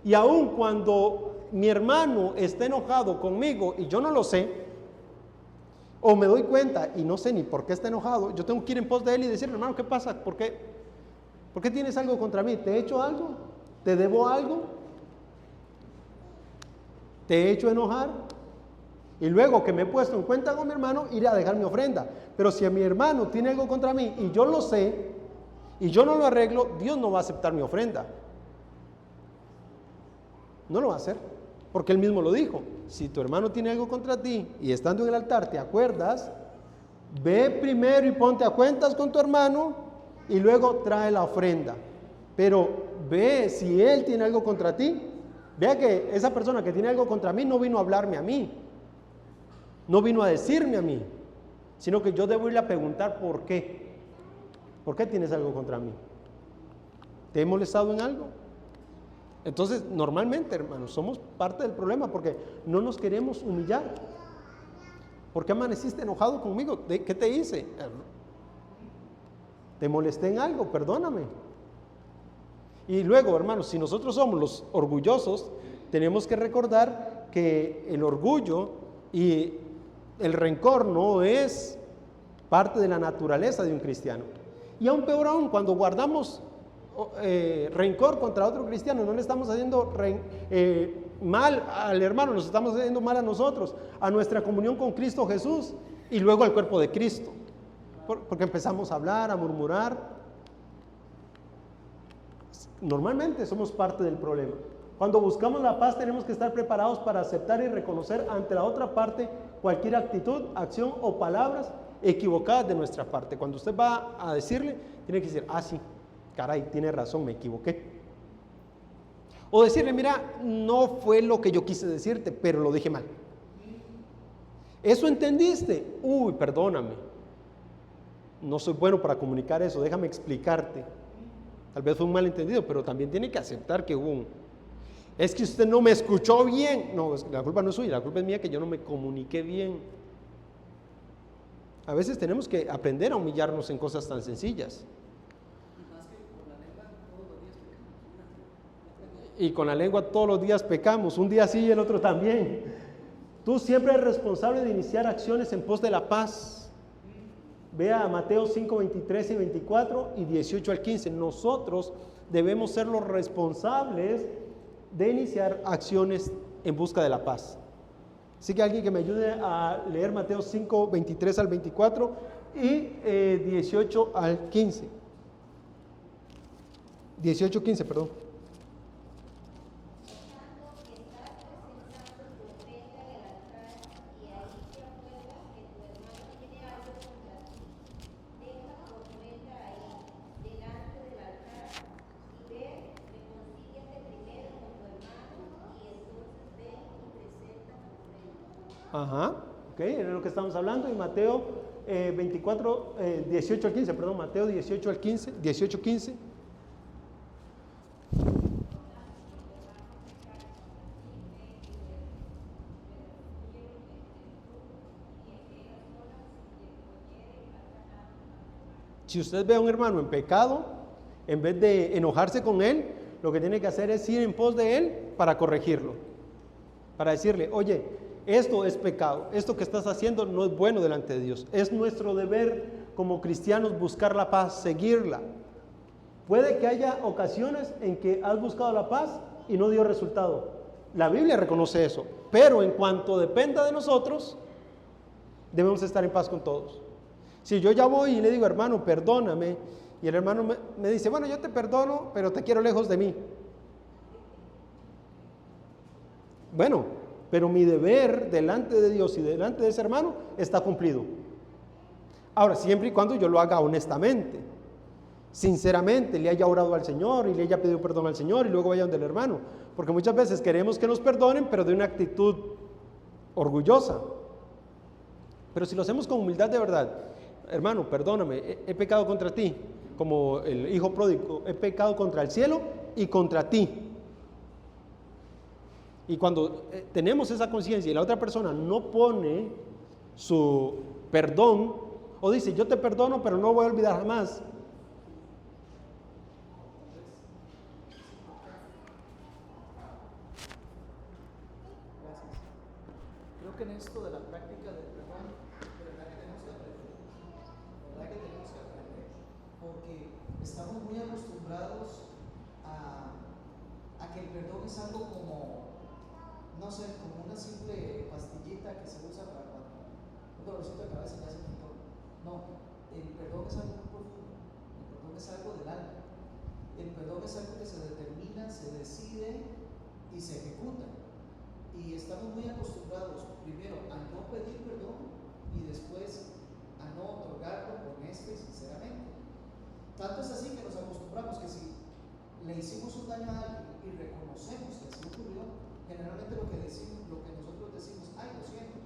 Y aun cuando mi hermano está enojado conmigo y yo no lo sé, o me doy cuenta y no sé ni por qué está enojado, yo tengo que ir en pos de él y decirle, hermano, ¿qué pasa? ¿Por qué tienes algo contra mí? ¿Te he hecho algo? ¿Te debo algo? ¿Te he hecho enojar? Y luego que me he puesto en cuenta con mi hermano, ir a dejar mi ofrenda. Pero si a mi hermano tiene algo contra mí y yo lo sé y yo no lo arreglo, Dios no va a aceptar mi ofrenda. No lo va a hacer, porque él mismo lo dijo. Si tu hermano tiene algo contra ti y estando en el altar te acuerdas, ve primero y ponte a cuentas con tu hermano y luego trae la ofrenda. Pero ve si él tiene algo contra ti. Vea que esa persona que tiene algo contra mí no vino a hablarme a mí, no vino a decirme a mí, sino que yo debo irle a preguntar por qué. ¿Por qué tienes algo contra mí? ¿Te he molestado en algo? Entonces, normalmente, hermanos, somos parte del problema porque no nos queremos humillar. ¿Por qué amaneciste enojado conmigo? ¿Qué te hice? ¿Te molesté en algo? Perdóname. Y luego, hermanos, si nosotros somos los orgullosos, tenemos que recordar que el orgullo y el rencor no es parte de la naturaleza de un cristiano. Y aún peor aún, cuando guardamos rencor contra otro cristiano, no le estamos haciendo mal al hermano, nos estamos haciendo mal a nosotros, a nuestra comunión con Cristo Jesús y luego al cuerpo de Cristo, porque empezamos a hablar, a murmurar. Normalmente somos parte del problema. Cuando buscamos la paz tenemos que estar preparados para aceptar y reconocer ante la otra parte cualquier actitud, acción o palabras equivocadas de nuestra parte. Cuando usted va a decirle, tiene que decir, sí, caray, tiene razón, me equivoqué. O decirle, mira, no fue lo que yo quise decirte, pero lo dije mal. ¿Eso entendiste? Uy, perdóname. No soy bueno para comunicar eso, déjame explicarte. Tal vez fue un malentendido, pero también tiene que aceptar que hubo es que usted no me escuchó bien. No, la culpa no es suya, la culpa es mía que yo no me comuniqué bien. A veces tenemos que aprender a humillarnos en cosas tan sencillas. Y con la lengua todos los días pecamos, un día sí y el otro también. Tú siempre eres responsable de iniciar acciones en pos de la paz. Vea Mateo 5, 23 y 24 y 18 al 15. Nosotros debemos ser los responsables de iniciar acciones en busca de la paz. Así que alguien que me ayude a leer Mateo 5, 23 al 24 y 18 al 15. 18, 15, perdón. Ajá, ok, es lo que estamos hablando en Mateo 18 al 15, perdón, Mateo 18 al 15, 18, 15. Si usted ve a un hermano en pecado, en vez de enojarse con él, lo que tiene que hacer es ir en pos de él para corregirlo, para decirle, oye, esto es pecado, esto que estás haciendo no es bueno delante de Dios. Es nuestro deber como cristianos buscar la paz, seguirla. Puede que haya ocasiones en que has buscado la paz y no dio resultado. La Biblia reconoce eso, pero en cuanto dependa de nosotros, debemos estar en paz con todos. Si yo ya voy y le digo, hermano, perdóname, y el hermano me dice, bueno, yo te perdono, pero te quiero lejos de mí. Bueno, pero mi deber delante de Dios y delante de ese hermano está cumplido. Ahora, siempre y cuando yo lo haga honestamente, sinceramente, le haya orado al Señor y le haya pedido perdón al Señor y luego vaya donde el hermano. Porque muchas veces queremos que nos perdonen, pero de una actitud orgullosa. Pero si lo hacemos con humildad de verdad, hermano, perdóname, he pecado contra ti, como el hijo pródigo, he pecado contra el cielo y contra ti. Y cuando tenemos esa conciencia y la otra persona no pone su perdón o dice, yo te perdono, pero no voy a olvidar jamás.
Gracias. Creo que en esto de la práctica del perdón, de verdad que tenemos que aprender. De verdad que tenemos que aprender. Porque estamos muy acostumbrados a que el perdón es algo como, no sé, como una simple pastillita que se usa para cuando un dolorcito de cabeza ya se quitó. No, el perdón es algo muy profundo. El perdón es algo del alma. El perdón es algo que se determina, se decide y se ejecutan. Y estamos muy acostumbrados primero a no pedir perdón y después a no otorgarlo honesta y sinceramente. Tanto es así que nos acostumbramos que si le hicimos un daño a alguien y reconocemos que así ocurrió, generalmente lo que nosotros decimos, ay, lo siento.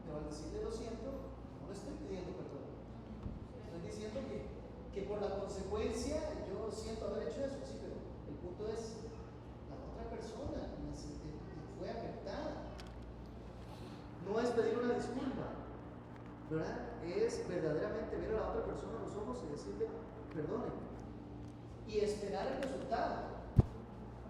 Pero al decirle lo siento, no le estoy pidiendo perdón. Estoy diciendo que por la consecuencia yo siento haber hecho eso, sí, pero el punto es, la otra persona fue afectada. No es pedir una disculpa, ¿verdad? Es verdaderamente ver a la otra persona a los ojos y decirle, perdone. Y esperar el resultado.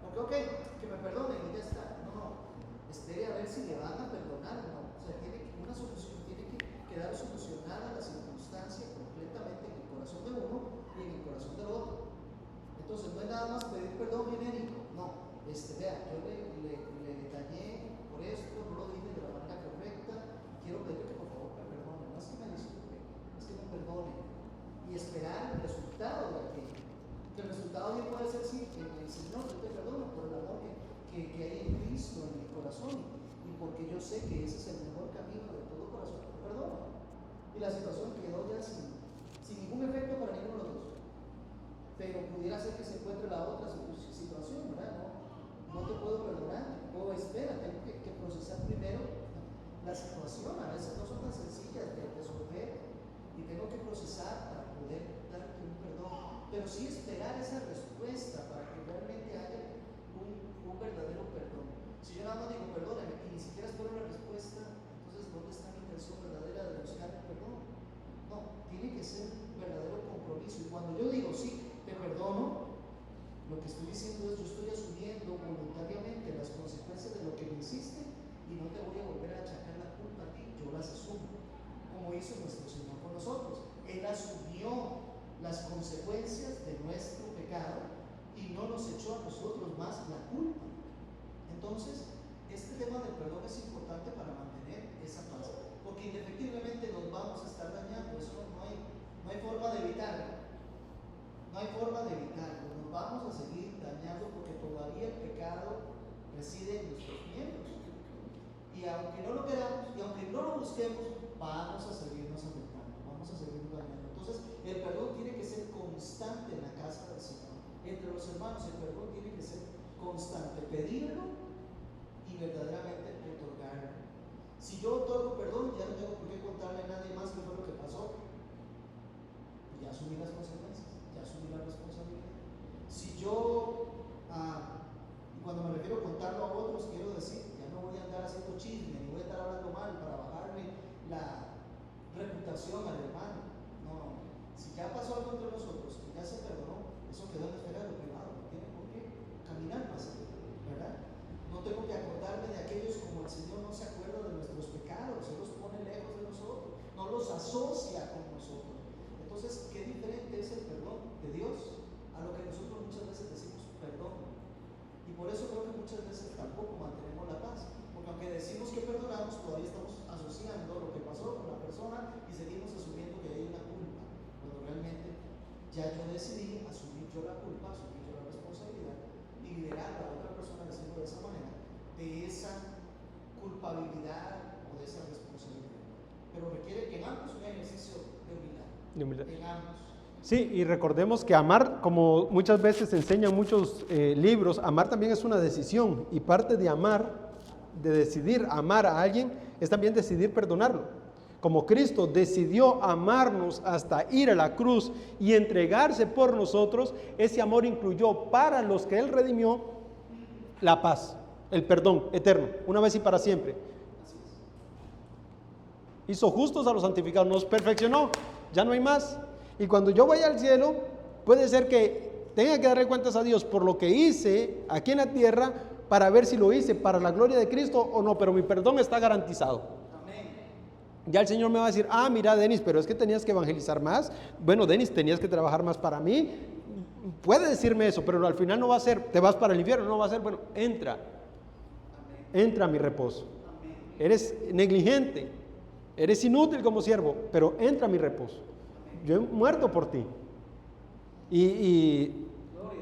Porque, ok, que me perdonen y ya está. No, espere a ver si le van a perdonar, ¿no? O sea, tiene que quedar solucionada la circunstancia completamente en el corazón de uno y en el corazón del otro. Entonces, no es nada más pedir perdón genérico. No, vea, yo le dañé por esto, no lo dije de la manera correcta. Quiero pedirle que por favor me perdone. No es que me disculpe, es que me perdone. Y esperar el resultado de aquello. Que el resultado bien puede ser, sí, que el Señor, yo te perdono por el amor que hay en Cristo, en mi corazón, y porque yo sé que ese es el mejor camino de todo corazón, te perdono. Y la situación quedó ya sin ningún efecto para ninguno de los dos. Pero pudiera ser que se encuentre la otra situación, ¿verdad? No te puedo perdonar, o espera, tengo que procesar primero la situación. A veces no son tan sencillas de resolver, y tengo que procesar para poder darte un perdón. Pero sí esperar esa respuesta para que realmente haya un verdadero perdón. Si yo nada más digo perdóname y ni siquiera espero una respuesta, entonces ¿dónde está mi intención verdadera de buscar el perdón? No, tiene que ser un verdadero compromiso. Y cuando yo digo sí, te perdono, lo que estoy diciendo es yo estoy asumiendo voluntariamente las consecuencias de lo que me hiciste y no te voy a volver a achacar la culpa a ti, yo las asumo, como hizo nuestro Señor con nosotros. Él asumió las consecuencias de nuestro pecado y no nos echó a nosotros más la culpa. Entonces, este tema del perdón es importante para mantener esa paz, porque indefectiblemente nos vamos a estar dañando. Eso no hay forma de evitarlo. No hay forma de evitarlo. Nos vamos a seguir dañando porque todavía el pecado reside en nuestros miembros. Y aunque no lo queramos y aunque no lo busquemos, vamos a seguirnos afectando, vamos a seguirnos dañando. Entonces, el perdón tiene que ser constante en la casa del Señor. Entre los hermanos, el perdón tiene que ser constante. Pedirlo y verdaderamente otorgarlo. Si yo otorgo perdón, ya no tengo por qué contarle a nadie más qué fue lo que pasó. Ya asumí las consecuencias, ya asumí la responsabilidad. Si yo, y cuando me refiero a contarlo a otros, quiero decir, ya no voy a andar haciendo chisme, ni voy a estar hablando mal para bajarle la reputación al hermano. No. Si ya pasó algo entre nosotros, que ya se perdonó, eso quedó en la esfera de lo privado, no tiene por qué caminar más allá, ¿verdad? No tengo que acordarme de aquellos como el Señor no se acuerda de nuestros pecados, Él los pone lejos de nosotros, no los asocia con nosotros. Entonces, qué diferente es el perdón de Dios a lo que nosotros muchas veces decimos perdón. Y por eso creo que muchas veces tampoco mantenemos la paz, porque aunque decimos que perdonamos, todavía estamos asociando lo que pasó con la persona y seguimos asumiendo que hay una culpa, cuando realmente ya yo decidí asumir yo la culpa, asumir yo la responsabilidad y liberar a la otra persona, decirlo de esa manera, de esa culpabilidad o de esa responsabilidad. Pero requiere que en ambos un ejercicio de humildad. En ambos.
Sí, y recordemos que amar, como muchas veces enseñan muchos libros, amar también es una decisión, y parte de amar, de decidir amar a alguien, es también decidir perdonarlo. Como Cristo decidió amarnos hasta ir a la cruz y entregarse por nosotros, ese amor incluyó para los que Él redimió la paz, el perdón eterno, una vez y para siempre. Hizo justos a los santificados, nos perfeccionó, ya no hay más. Y cuando yo vaya al cielo, puede ser que tenga que darle cuentas a Dios por lo que hice aquí en la tierra, para ver si lo hice para la gloria de Cristo o no, pero mi perdón está garantizado. Ya el Señor me va a decir, mira, Denis, pero es que tenías que evangelizar más. Bueno, Denis, tenías que trabajar más para mí. Puede decirme eso, pero al final no va a ser, te vas para el infierno, no va a ser, bueno, entra a mi reposo. Eres negligente, eres inútil como siervo, pero entra a mi reposo. Yo he muerto por ti. Y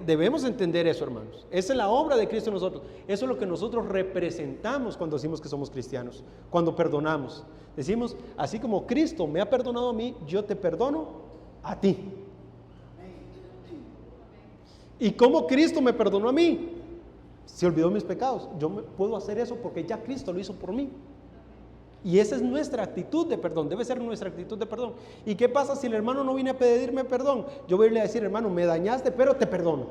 debemos entender eso, hermanos. Esa es la obra de Cristo en nosotros. Eso es lo que nosotros representamos cuando decimos que somos cristianos, cuando perdonamos. Decimos, así como Cristo me ha perdonado a mí, yo te perdono a ti. ¿Y cómo Cristo me perdonó a mí? Se olvidó de mis pecados. Yo puedo hacer eso porque ya Cristo lo hizo por mí. Y esa es nuestra actitud de perdón, debe ser nuestra actitud de perdón. ¿Y qué pasa si el hermano no viene a pedirme perdón? Yo voy a irle a decir, hermano, me dañaste, pero te perdono.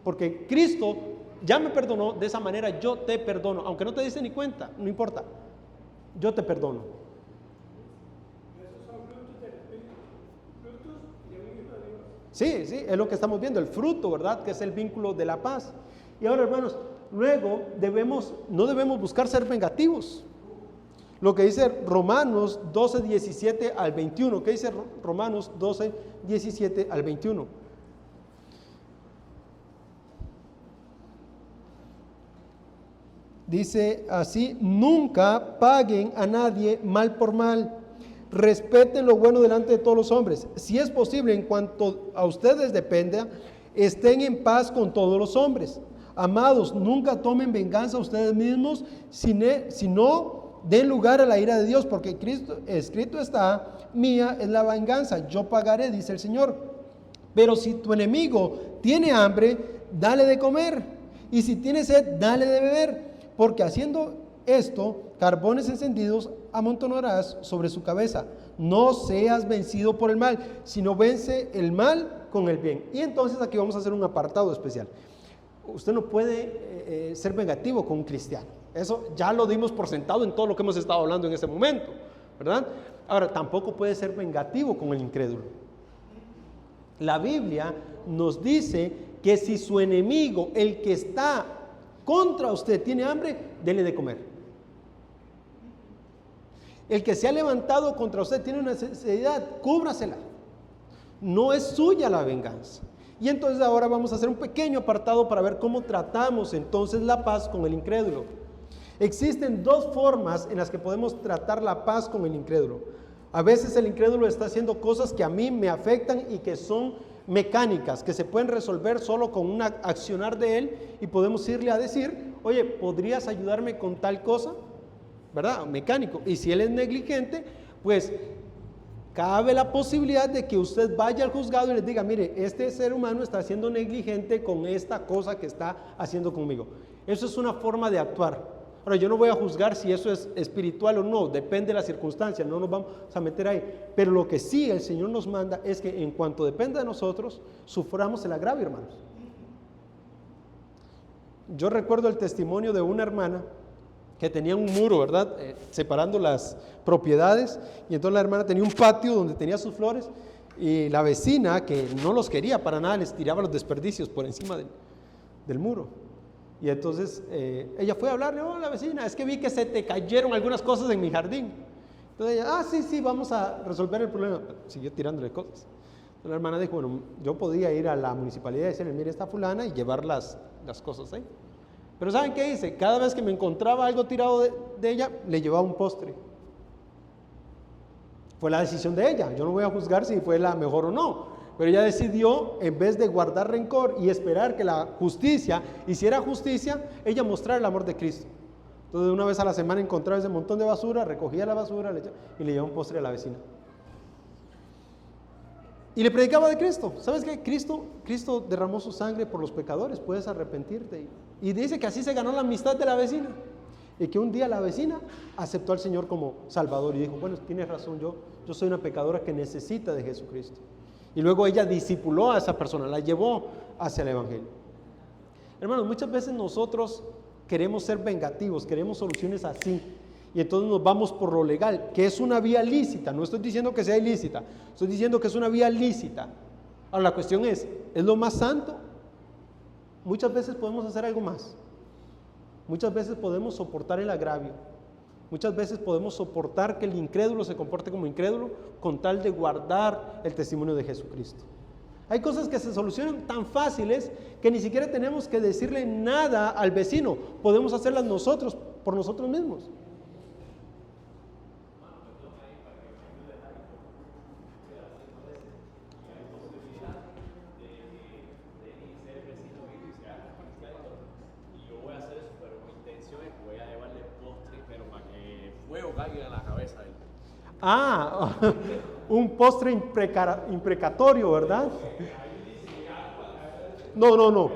Porque Cristo ya me perdonó, de esa manera yo te perdono. Aunque no te dice ni cuenta, no importa. Yo te perdono. Sí, es lo que estamos viendo, el fruto, ¿verdad? Que es el vínculo de la paz. Y ahora, hermanos, luego no debemos buscar ser vengativos. Lo que dice Romanos 12, 17 al 21. ¿Qué dice Romanos 12, 17 al 21? Dice así: nunca paguen a nadie mal por mal. Respeten lo bueno delante de todos los hombres. Si es posible, en cuanto a ustedes dependa, estén en paz con todos los hombres. Amados, nunca tomen venganza a ustedes mismos, sino den lugar a la ira de Dios, porque escrito está, mía es la venganza, yo pagaré, dice el Señor. Pero si tu enemigo tiene hambre, dale de comer, y si tiene sed, dale de beber, porque haciendo esto, carbones encendidos amontonarás sobre su cabeza. No seas vencido por el mal, sino vence el mal con el bien. Y entonces aquí vamos a hacer un apartado especial. Usted no puede ser vengativo con un cristiano. Eso ya lo dimos por sentado en todo lo que hemos estado hablando en ese momento, ¿verdad? Ahora, tampoco puede ser vengativo con el incrédulo. La Biblia nos dice que si su enemigo, el que está contra usted, tiene hambre, dele de comer. El que se ha levantado contra usted tiene una necesidad, cúbrasela. No es suya la venganza. Y entonces ahora vamos a hacer un pequeño apartado para ver cómo tratamos entonces la paz con el incrédulo. Existen dos formas en las que podemos tratar la paz con el incrédulo. A veces el incrédulo está haciendo cosas que a mí me afectan y que son mecánicas, que se pueden resolver solo con un accionar de él, y podemos irle a decir, oye, ¿podrías ayudarme con tal cosa? ¿Verdad? Mecánico. Y si él es negligente, pues cabe la posibilidad de que usted vaya al juzgado y les diga, mire, este ser humano está siendo negligente con esta cosa que está haciendo conmigo. Eso es una forma de actuar. Ahora, yo no voy a juzgar si eso es espiritual o no, depende de las circunstancias, no nos vamos a meter ahí. Pero lo que sí el Señor nos manda es que en cuanto dependa de nosotros, suframos el agravio, hermanos. Yo recuerdo el testimonio de una hermana que tenía un muro, ¿verdad? Separando las propiedades, y entonces la hermana tenía un patio donde tenía sus flores, y la vecina, que no los quería para nada, les tiraba los desperdicios por encima del muro. Y entonces ella fue a hablarle, la vecina, es que vi que se te cayeron algunas cosas en mi jardín. Entonces ella, sí, vamos a resolver el problema. Siguió tirándole cosas. Entonces la hermana dijo, bueno, yo podía ir a la municipalidad y decirle, mire, esta fulana, y llevar las cosas ahí. Pero ¿saben qué hice? Cada vez que me encontraba algo tirado de ella, le llevaba un postre. Fue la decisión de ella. Yo no voy a juzgar si fue la mejor o no. Pero ella decidió, en vez de guardar rencor y esperar que la justicia hiciera justicia, ella mostrar el amor de Cristo. Entonces, una vez a la semana encontraba ese montón de basura, recogía la basura y le llevaba un postre a la vecina. Y le predicaba de Cristo. ¿Sabes qué? Cristo derramó su sangre por los pecadores, puedes arrepentirte. Y dice que así se ganó la amistad de la vecina. Y que un día la vecina aceptó al Señor como Salvador y dijo, bueno, tienes razón, yo soy una pecadora que necesita de Jesucristo. Y luego ella discipuló a esa persona, la llevó hacia el Evangelio. Hermanos, muchas veces nosotros queremos ser vengativos, queremos soluciones así. Y entonces nos vamos por lo legal, que es una vía lícita. No estoy diciendo que sea ilícita, estoy diciendo que es una vía lícita. Ahora la cuestión ¿es lo más santo? Muchas veces podemos hacer algo más. Muchas veces podemos soportar el agravio. Muchas veces podemos soportar que el incrédulo se comporte como incrédulo con tal de guardar el testimonio de Jesucristo. Hay cosas que se solucionan tan fáciles que ni siquiera tenemos que decirle nada al vecino. Podemos hacerlas nosotros, por nosotros mismos. Ah, un postre imprecatorio, ¿verdad? No.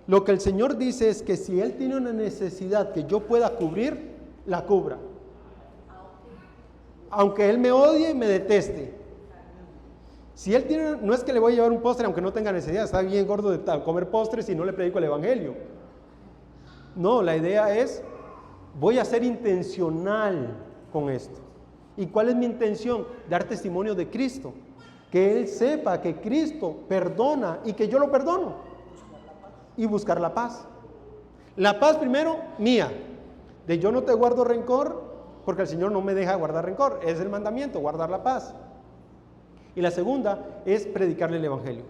Lo que el Señor dice es que si Él tiene una necesidad que yo pueda cubrir, la cubra. Aunque Él me odie y me deteste. Si Él tiene, no es que le voy a llevar un postre aunque no tenga necesidad, está bien gordo de comer postres y no le predico el Evangelio. No, la idea es, voy a ser intencional con esto. ¿Y cuál es mi intención? Dar testimonio de Cristo. Que Él sepa que Cristo perdona y que yo lo perdono. Y buscar la paz. La paz primero, mía. De yo no te guardo rencor, porque el Señor no me deja guardar rencor. Es el mandamiento, guardar la paz. Y la segunda es predicarle el Evangelio.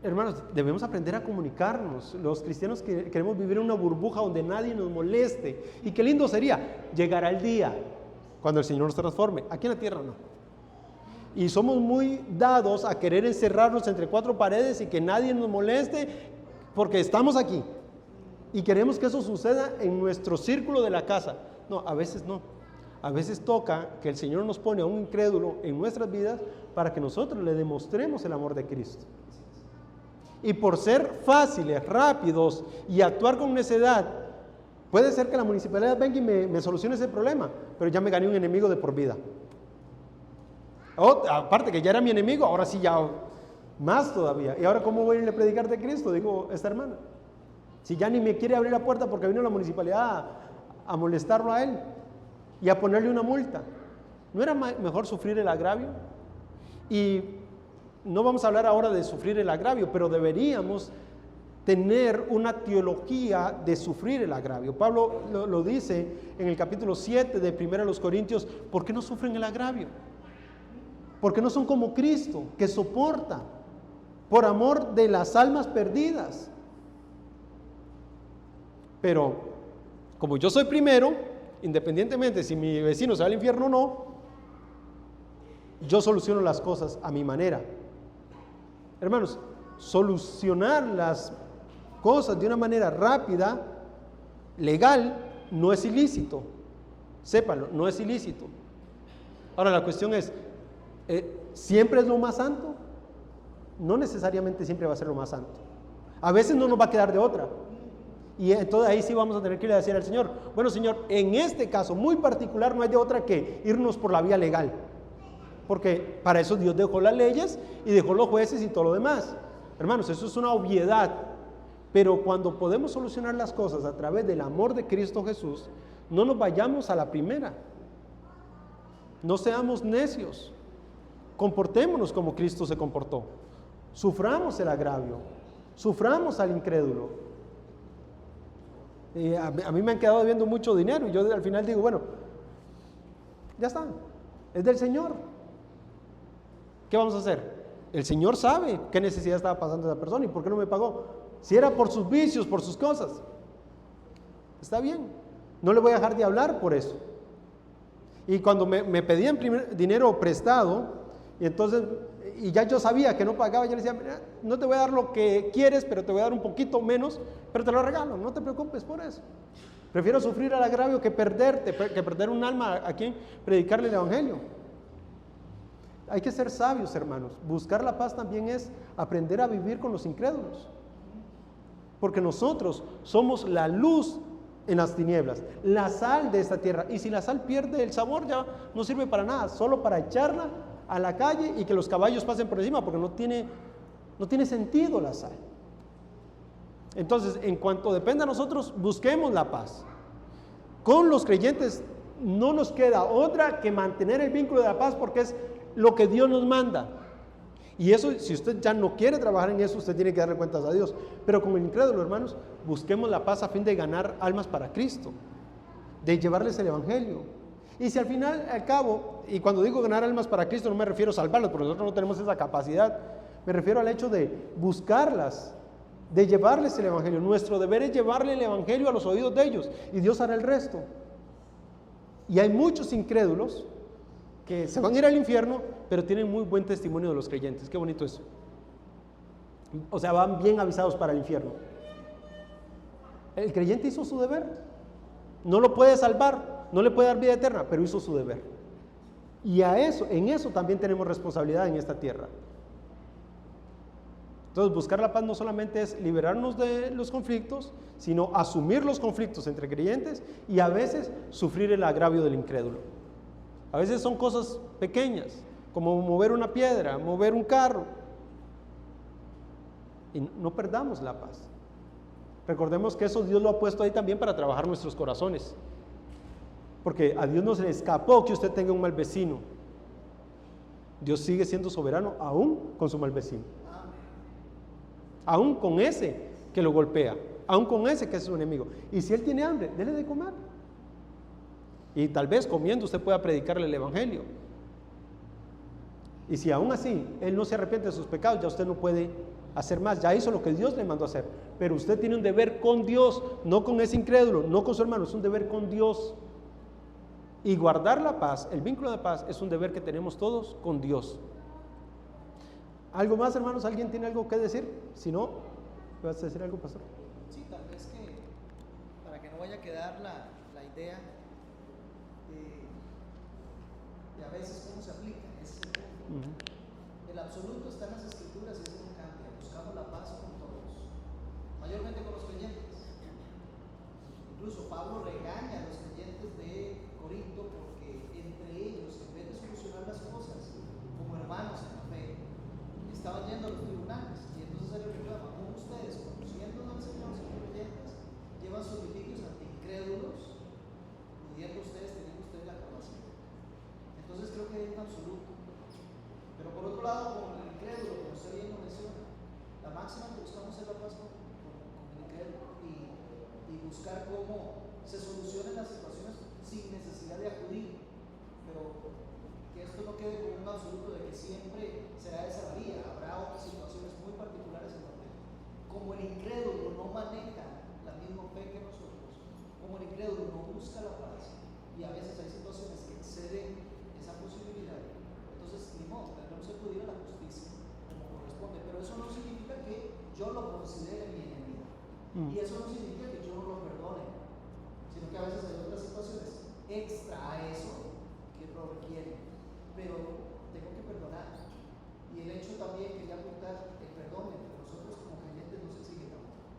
Hermanos, debemos aprender a comunicarnos. Los cristianos que queremos vivir en una burbuja donde nadie nos moleste. Y qué lindo sería, llegará el día cuando el Señor nos transforme. Aquí en la tierra no. Y somos muy dados a querer encerrarnos entre cuatro paredes y que nadie nos moleste porque estamos aquí. Y queremos que eso suceda en nuestro círculo de la casa. No, a veces no. A veces toca que el Señor nos pone a un incrédulo en nuestras vidas para que nosotros le demostremos el amor de Cristo. Y por ser fáciles, rápidos y actuar con necedad, puede ser que la municipalidad venga y me solucione ese problema, pero ya me gané un enemigo de por vida. Aparte que ya era mi enemigo, ahora sí ya más todavía. ¿Y ahora cómo voy a irle a predicar de Cristo? Digo, esta hermana. Si ya ni me quiere abrir la puerta porque vino la municipalidad a molestarlo a él y a ponerle una multa. ¿No era mejor sufrir el agravio? Y no vamos a hablar ahora de sufrir el agravio, pero deberíamos tener una teología de sufrir el agravio. Pablo lo dice en el capítulo 7 de 1 Corintios, ¿por qué no sufren el agravio? Porque no son como Cristo, que soporta por amor de las almas perdidas. Pero como yo soy primero, independientemente si mi vecino se va al infierno o no, yo soluciono las cosas a mi manera. Hermanos, solucionar las cosas de una manera rápida, legal, no es ilícito. Sépanlo, no es ilícito. Ahora la cuestión es, ¿siempre es lo más santo? No necesariamente siempre va a ser lo más santo. A veces no nos va a quedar de otra. Y entonces ahí sí vamos a tener que ir a decir al Señor, bueno Señor, en este caso muy particular no hay de otra que irnos por la vía legal. Porque para eso Dios dejó las leyes y dejó los jueces y todo lo demás. Hermanos, eso es una obviedad. Pero cuando podemos solucionar las cosas a través del amor de Cristo Jesús, no nos vayamos a la primera. No seamos necios. Comportémonos como Cristo se comportó. Suframos el agravio. Suframos al incrédulo. A mí me han quedado debiendo mucho dinero y yo al final digo, bueno, ya está, es del Señor. ¿Qué vamos a hacer? El Señor sabe qué necesidad estaba pasando esa persona y por qué no me pagó. Si era por sus vicios, por sus cosas, está bien, no le voy a dejar de hablar por eso. Y cuando me pedían dinero prestado, y ya yo sabía que no pagaba, yo le decía, mira, no te voy a dar lo que quieres, pero te voy a dar un poquito menos, pero te lo regalo, no te preocupes por eso. Prefiero sufrir el agravio que perder un alma a quien predicarle el Evangelio. Hay que ser sabios, hermanos. Buscar la paz también es aprender a vivir con los incrédulos. Porque nosotros somos la luz en las tinieblas, la sal de esta tierra. Y si la sal pierde el sabor, ya no sirve para nada, solo para echarla a la calle y que los caballos pasen por encima, porque no tiene sentido la sal. Entonces, en cuanto dependa de nosotros, busquemos la paz. Con los creyentes no nos queda otra que mantener el vínculo de la paz, porque es lo que Dios nos manda. Y eso, si usted ya no quiere trabajar en eso, usted tiene que darle cuentas a Dios. Pero como el incrédulo, hermanos, busquemos la paz a fin de ganar almas para Cristo, de llevarles el Evangelio. Y si al final, al cabo, y cuando digo ganar almas para Cristo, no me refiero a salvarlas, porque nosotros no tenemos esa capacidad, me refiero al hecho de buscarlas, de llevarles el Evangelio. Nuestro deber es llevarle el Evangelio a los oídos de ellos, y Dios hará el resto. Y hay muchos incrédulos que se van a ir al infierno, pero tienen muy buen testimonio de los creyentes. Qué bonito eso. O sea, van bien avisados para el infierno. El creyente hizo su deber. No lo puede salvar, no le puede dar vida eterna, pero hizo su deber. Y en eso también tenemos responsabilidad en esta tierra. Entonces, buscar la paz no solamente es liberarnos de los conflictos, sino asumir los conflictos entre creyentes y a veces sufrir el agravio del incrédulo. A veces son cosas pequeñas, como mover una piedra, mover un carro. Y no perdamos la paz. Recordemos que eso Dios lo ha puesto ahí también para trabajar nuestros corazones. Porque a Dios no se le escapó que usted tenga un mal vecino. Dios sigue siendo soberano aún con su mal vecino. Aún con ese que lo golpea, aún con ese que es su enemigo. Y si él tiene hambre, déle de comer. Y tal vez comiendo usted pueda predicarle el evangelio. Y si aún así él no se arrepiente de sus pecados, ya usted no puede hacer más. Ya hizo lo que Dios le mandó a hacer. Pero usted tiene un deber con Dios, no con ese incrédulo, no con su hermano, es un deber con Dios. Y guardar la paz, el vínculo de paz, es un deber que tenemos todos con Dios. ¿Algo más, hermanos? ¿Alguien tiene algo que decir? Si no, ¿vas a decir algo, pastor?
Sí, tal vez que para que no vaya a quedar la idea de a veces cómo se aplica. Ese es el punto. El absoluto está en las escrituras y eso no cambia. Buscamos la paz con todos, mayormente con los creyentes. Incluso Pablo regaña a los creyentes de Corinto porque entre ellos, en vez de solucionar las cosas como hermanos en la fe, estaban yendo a los tribunales. Y entonces él reclama: ¿cómo ustedes, conociendo al Señor, siendo creyentes, llevan sus litigios ante incrédulos, pudiendo ustedes, teniendo ustedes la capacidad? Entonces creo que es un absoluto. Pero por otro lado, con el incrédulo, como usted bien lo menciona, la máxima que buscamos es la paz con el incrédulo y buscar cómo se solucionen las situaciones sin necesidad de acudir. Pero que esto no quede como un absoluto de que siempre será esa vía. Habrá otras situaciones muy particulares en donde, como el incrédulo no maneja la misma fe que nosotros, como el incrédulo no busca la paz, y a veces hay situaciones que exceden esa posibilidad, entonces ni modo, tendremos que acudir a la justicia como corresponde. Pero eso no significa que yo lo considere mi enemigo, y eso no significa que yo no lo perdone, sino que a veces hay otras situaciones extra a eso que lo requieren, pero tengo que perdonar. Y el hecho también, quería apuntar, el perdón entre nosotros como creyentes no se exige tampoco.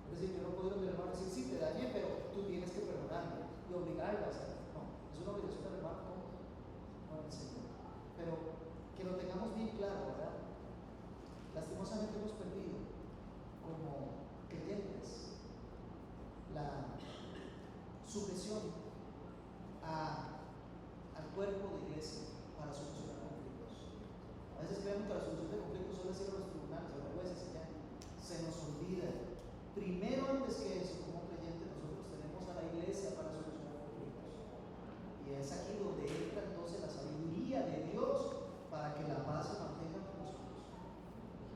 Es decir, yo no puedo ir a mi hermano y decir: sí, te dañé, pero tú tienes que perdonarme y obligarle a hacerlo. No, es una obligación del hermano con el Señor. Pero que lo tengamos bien claro, ¿verdad? Lastimosamente hemos perdido como creyentes la sujeción al cuerpo de iglesia para solucionar conflictos. A veces creemos que la solución de conflictos solo es ir a los tribunales, a los jueces, y ya se nos olvida. Primero, antes que eso, como creyentes, nosotros tenemos a la iglesia para solucionar conflictos. Y es aquí donde entra entonces la sabiduría de Dios para que la paz se mantenga con nosotros.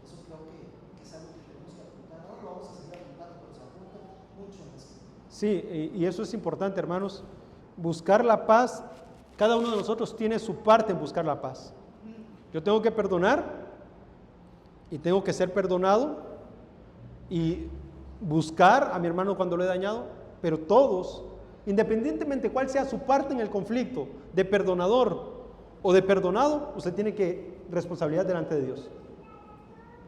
Eso creo que es algo que tenemos que apuntar. Ahora lo vamos a seguir apuntando, pero se apunta mucho en la escritura.
Sí, y eso es importante, hermanos. Buscar la paz, cada uno de nosotros tiene su parte en buscar la paz. Yo tengo que perdonar y tengo que ser perdonado y buscar a mi hermano cuando lo he dañado, pero todos, independientemente cuál sea su parte en el conflicto, de perdonador o de perdonado, usted tiene que responsabilidad delante de Dios.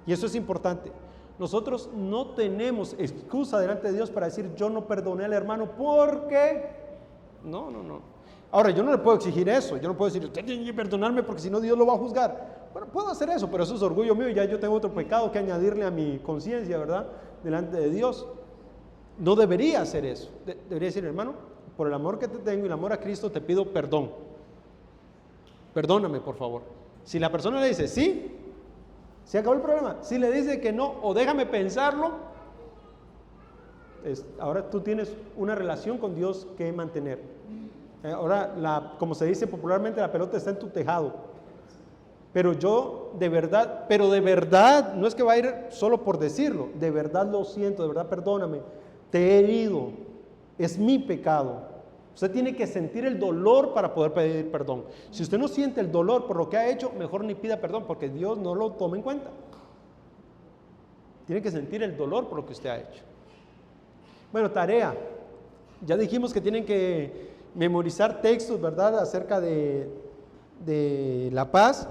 Y eso es importante. Nosotros no tenemos excusa delante de Dios para decir: yo no perdoné al hermano porque... No. Ahora, yo no le puedo exigir eso. Yo no puedo decir: usted tiene que perdonarme porque si no Dios lo va a juzgar. Bueno, puedo hacer eso, pero eso es orgullo mío y ya yo tengo otro pecado que añadirle a mi conciencia, ¿verdad? Delante de Dios. No debería hacer eso. Debería decir: hermano, por el amor que te tengo y el amor a Cristo, te pido perdón. Perdóname, por favor. Si la persona le dice sí, se acabó el problema. Si le dice que no, o déjame pensarlo, ahora tú tienes una relación con Dios que mantener. Ahora, como se dice popularmente, la pelota está en tu tejado. Pero yo, de verdad, no es que va a ir solo por decirlo, de verdad lo siento, de verdad perdóname, te he herido, es mi pecado. Usted tiene que sentir el dolor para poder pedir perdón. Si usted no siente el dolor por lo que ha hecho, mejor ni pida perdón, porque Dios no lo toma en cuenta. Tiene que sentir el dolor por lo que usted ha hecho. Bueno, tarea. Ya dijimos que tienen que memorizar textos, ¿verdad? Acerca de la paz.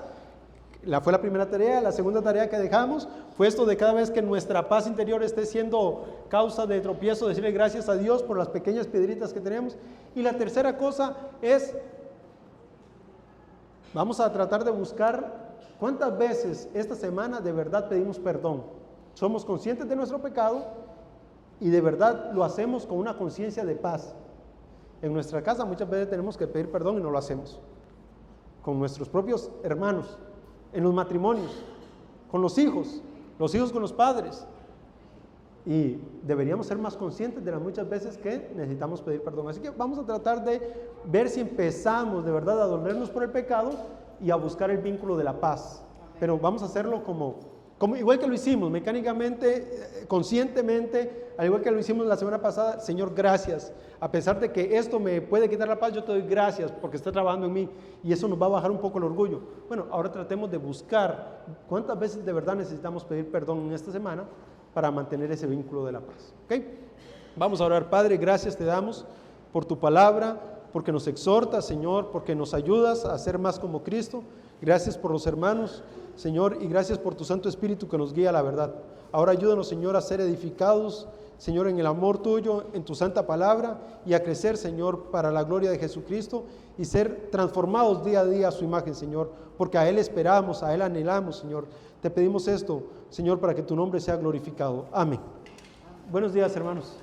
Fue la primera tarea. La segunda tarea que dejamos fue esto de cada vez que nuestra paz interior esté siendo causa de tropiezo, decirle gracias a Dios por las pequeñas piedritas que tenemos. Y la tercera cosa es, vamos a tratar de buscar cuántas veces esta semana de verdad pedimos perdón. Somos conscientes de nuestro pecado y de verdad lo hacemos con una conciencia de paz. En nuestra casa muchas veces tenemos que pedir perdón y no lo hacemos. Con nuestros propios hermanos, en los matrimonios, con los hijos con los padres. Y deberíamos ser más conscientes de las muchas veces que necesitamos pedir perdón. Así que vamos a tratar de ver si empezamos de verdad a dolernos por el pecado y a buscar el vínculo de la paz. Pero vamos a hacerlo como igual que lo hicimos, mecánicamente, conscientemente, al igual que lo hicimos la semana pasada. Señor, gracias. A pesar de que esto me puede quitar la paz, yo te doy gracias porque estás trabajando en mí y eso nos va a bajar un poco el orgullo. Bueno, ahora tratemos de buscar cuántas veces de verdad necesitamos pedir perdón en esta semana para mantener ese vínculo de la paz. ¿Ok? Vamos a orar. Padre, gracias te damos por tu palabra, porque nos exhortas, Señor, porque nos ayudas a ser más como Cristo. Gracias por los hermanos, Señor, y gracias por tu Santo Espíritu que nos guía a la verdad. Ahora ayúdanos, Señor, a ser edificados, Señor, en el amor tuyo, en tu santa palabra, y a crecer, Señor, para la gloria de Jesucristo, y ser transformados día a día a su imagen, Señor, porque a Él esperamos, a Él anhelamos, Señor. Te pedimos esto, Señor, para que tu nombre sea glorificado. Amén. Buenos días, hermanos.